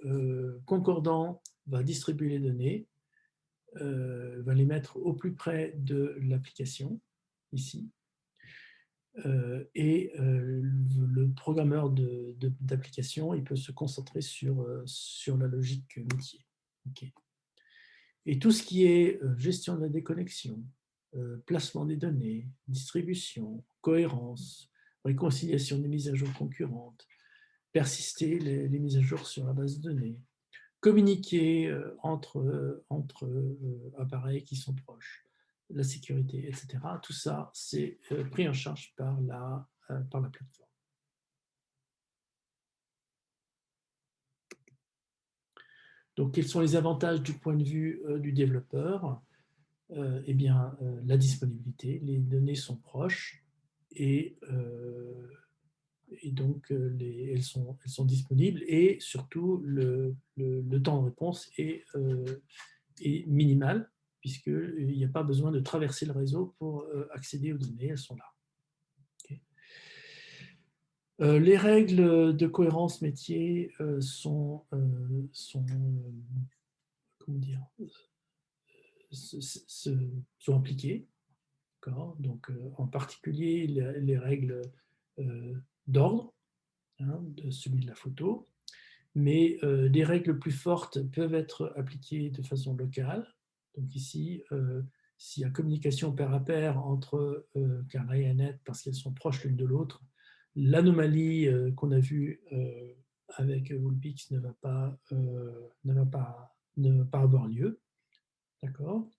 Concordant va distribuer les données, va les mettre au plus près de l'application, ici, et le programmeur d'application, il peut se concentrer sur la logique métier. Okay. Et tout ce qui est gestion de la déconnexion, placement des données, distribution, cohérence, réconciliation des mises à jour concurrentes, persister les mises à jour sur la base de données, communiquer entre appareils qui sont proches, la sécurité, etc. Tout ça, c'est pris en charge par la plateforme. Donc, quels sont les avantages du point de vue du développeur? Eh bien, la disponibilité, les données sont proches et donc elles sont disponibles et surtout le temps de réponse est minimal puisqu'il n'y a pas besoin de traverser le réseau pour accéder aux données, elles sont là. Okay. Les règles de cohérence métier sont comment dire, sont appliquées. Donc, en particulier, les règles d'ordre, hein, de celui de la photo, mais des règles plus fortes peuvent être appliquées de façon locale. Donc ici, s'il y a communication pair à pair entre carré et net parce qu'elles sont proches l'une de l'autre, l'anomalie qu'on a vue avec Woolpix ne va pas avoir lieu. D'accord.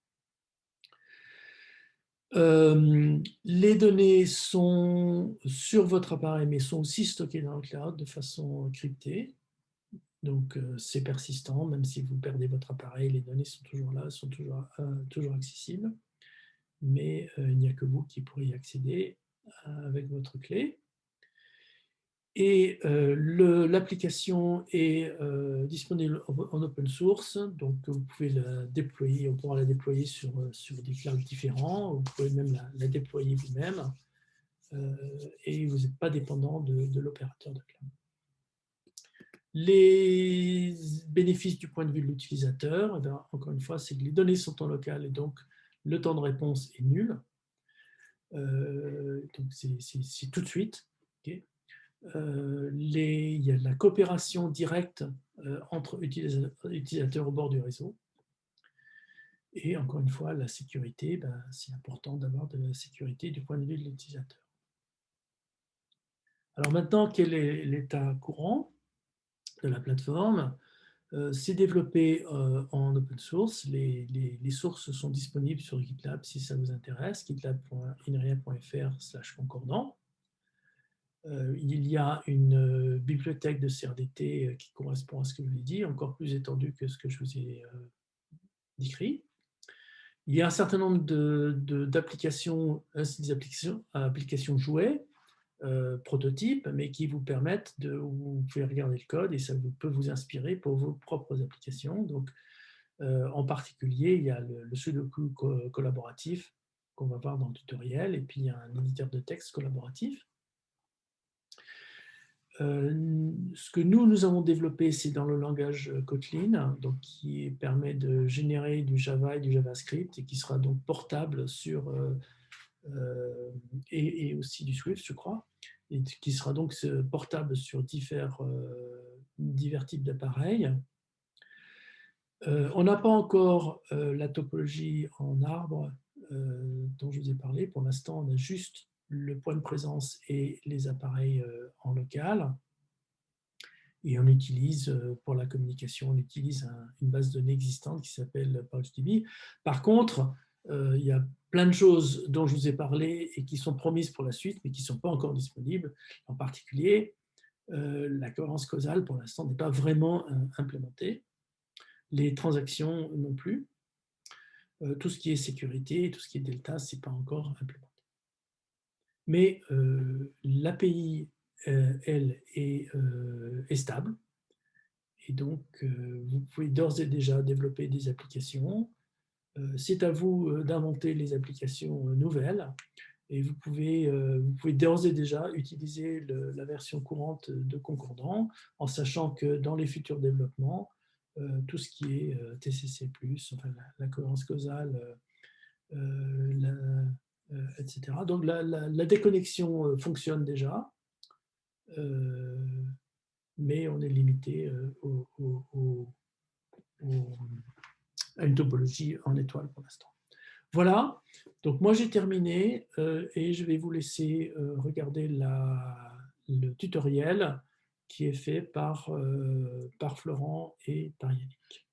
Les données sont sur votre appareil, mais sont aussi stockées dans le cloud de façon cryptée. Donc, c'est persistant, même si vous perdez votre appareil, les données sont toujours là, sont toujours accessibles. Mais il n'y a que vous qui pourrez y accéder avec votre clé. Et l'application est disponible en open source, donc vous pouvez la déployer, on pourra la déployer sur des clouds différents, vous pouvez même la déployer vous-même, et vous n'êtes pas dépendant de l'opérateur de cloud. Les bénéfices du point de vue de l'utilisateur, eh encore une fois, c'est que les données sont en local et donc le temps de réponse est nul. Donc c'est tout de suite. Okay. Il y a de la coopération directe entre utilisateurs au bord du réseau. Et encore une fois, la sécurité, c'est important d'avoir de la sécurité du point de vue de l'utilisateur. Alors maintenant, quel est l'état courant de la plateforme? C'est développé en open source. Les sources sont disponibles sur GitLab si ça vous intéresse, gitlab.inria.fr/concordant. Il y a une bibliothèque de CRDT qui correspond à ce que je vous ai dit, encore plus étendue que ce que je vous ai décrit. Il y a un certain nombre d'applications, des applications jouets, prototypes, mais qui vous permettent vous pouvez regarder le code et ça peut vous inspirer pour vos propres applications. Donc, en particulier, il y a le Sudoku collaboratif qu'on va voir dans le tutoriel, et puis il y a un éditeur de texte collaboratif. Ce que nous avons développé, c'est dans le langage Kotlin, donc qui permet de générer du Java et du JavaScript et qui sera donc portable sur et aussi du Swift, je crois, et qui sera donc portable sur divers types d'appareils. On n'a pas encore la topologie en arbre dont je vous ai parlé. Pour l'instant, on a juste le point de présence et les appareils en local. Et on utilise, pour la communication, on utilise une base de données existante qui s'appelle PouchDB. Par contre, il y a plein de choses dont je vous ai parlé et qui sont promises pour la suite, mais qui ne sont pas encore disponibles. En particulier, la cohérence causale, pour l'instant, n'est pas vraiment implémentée. Les transactions non plus. Tout ce qui est sécurité, tout ce qui est delta, ce n'est pas encore implémenté. Mais l'API, elle, est stable. Et donc, vous pouvez d'ores et déjà développer des applications. C'est à vous d'inventer les applications nouvelles. Et vous pouvez d'ores et déjà utiliser la version courante de Concordant, en sachant que dans les futurs développements, tout ce qui est TCC+, enfin, la cohérence causale, etc. Donc la déconnexion fonctionne déjà, mais on est limité à une topologie en étoile pour l'instant. Voilà, donc moi j'ai terminé et je vais vous laisser regarder le tutoriel qui est fait par Florent et par Yannick.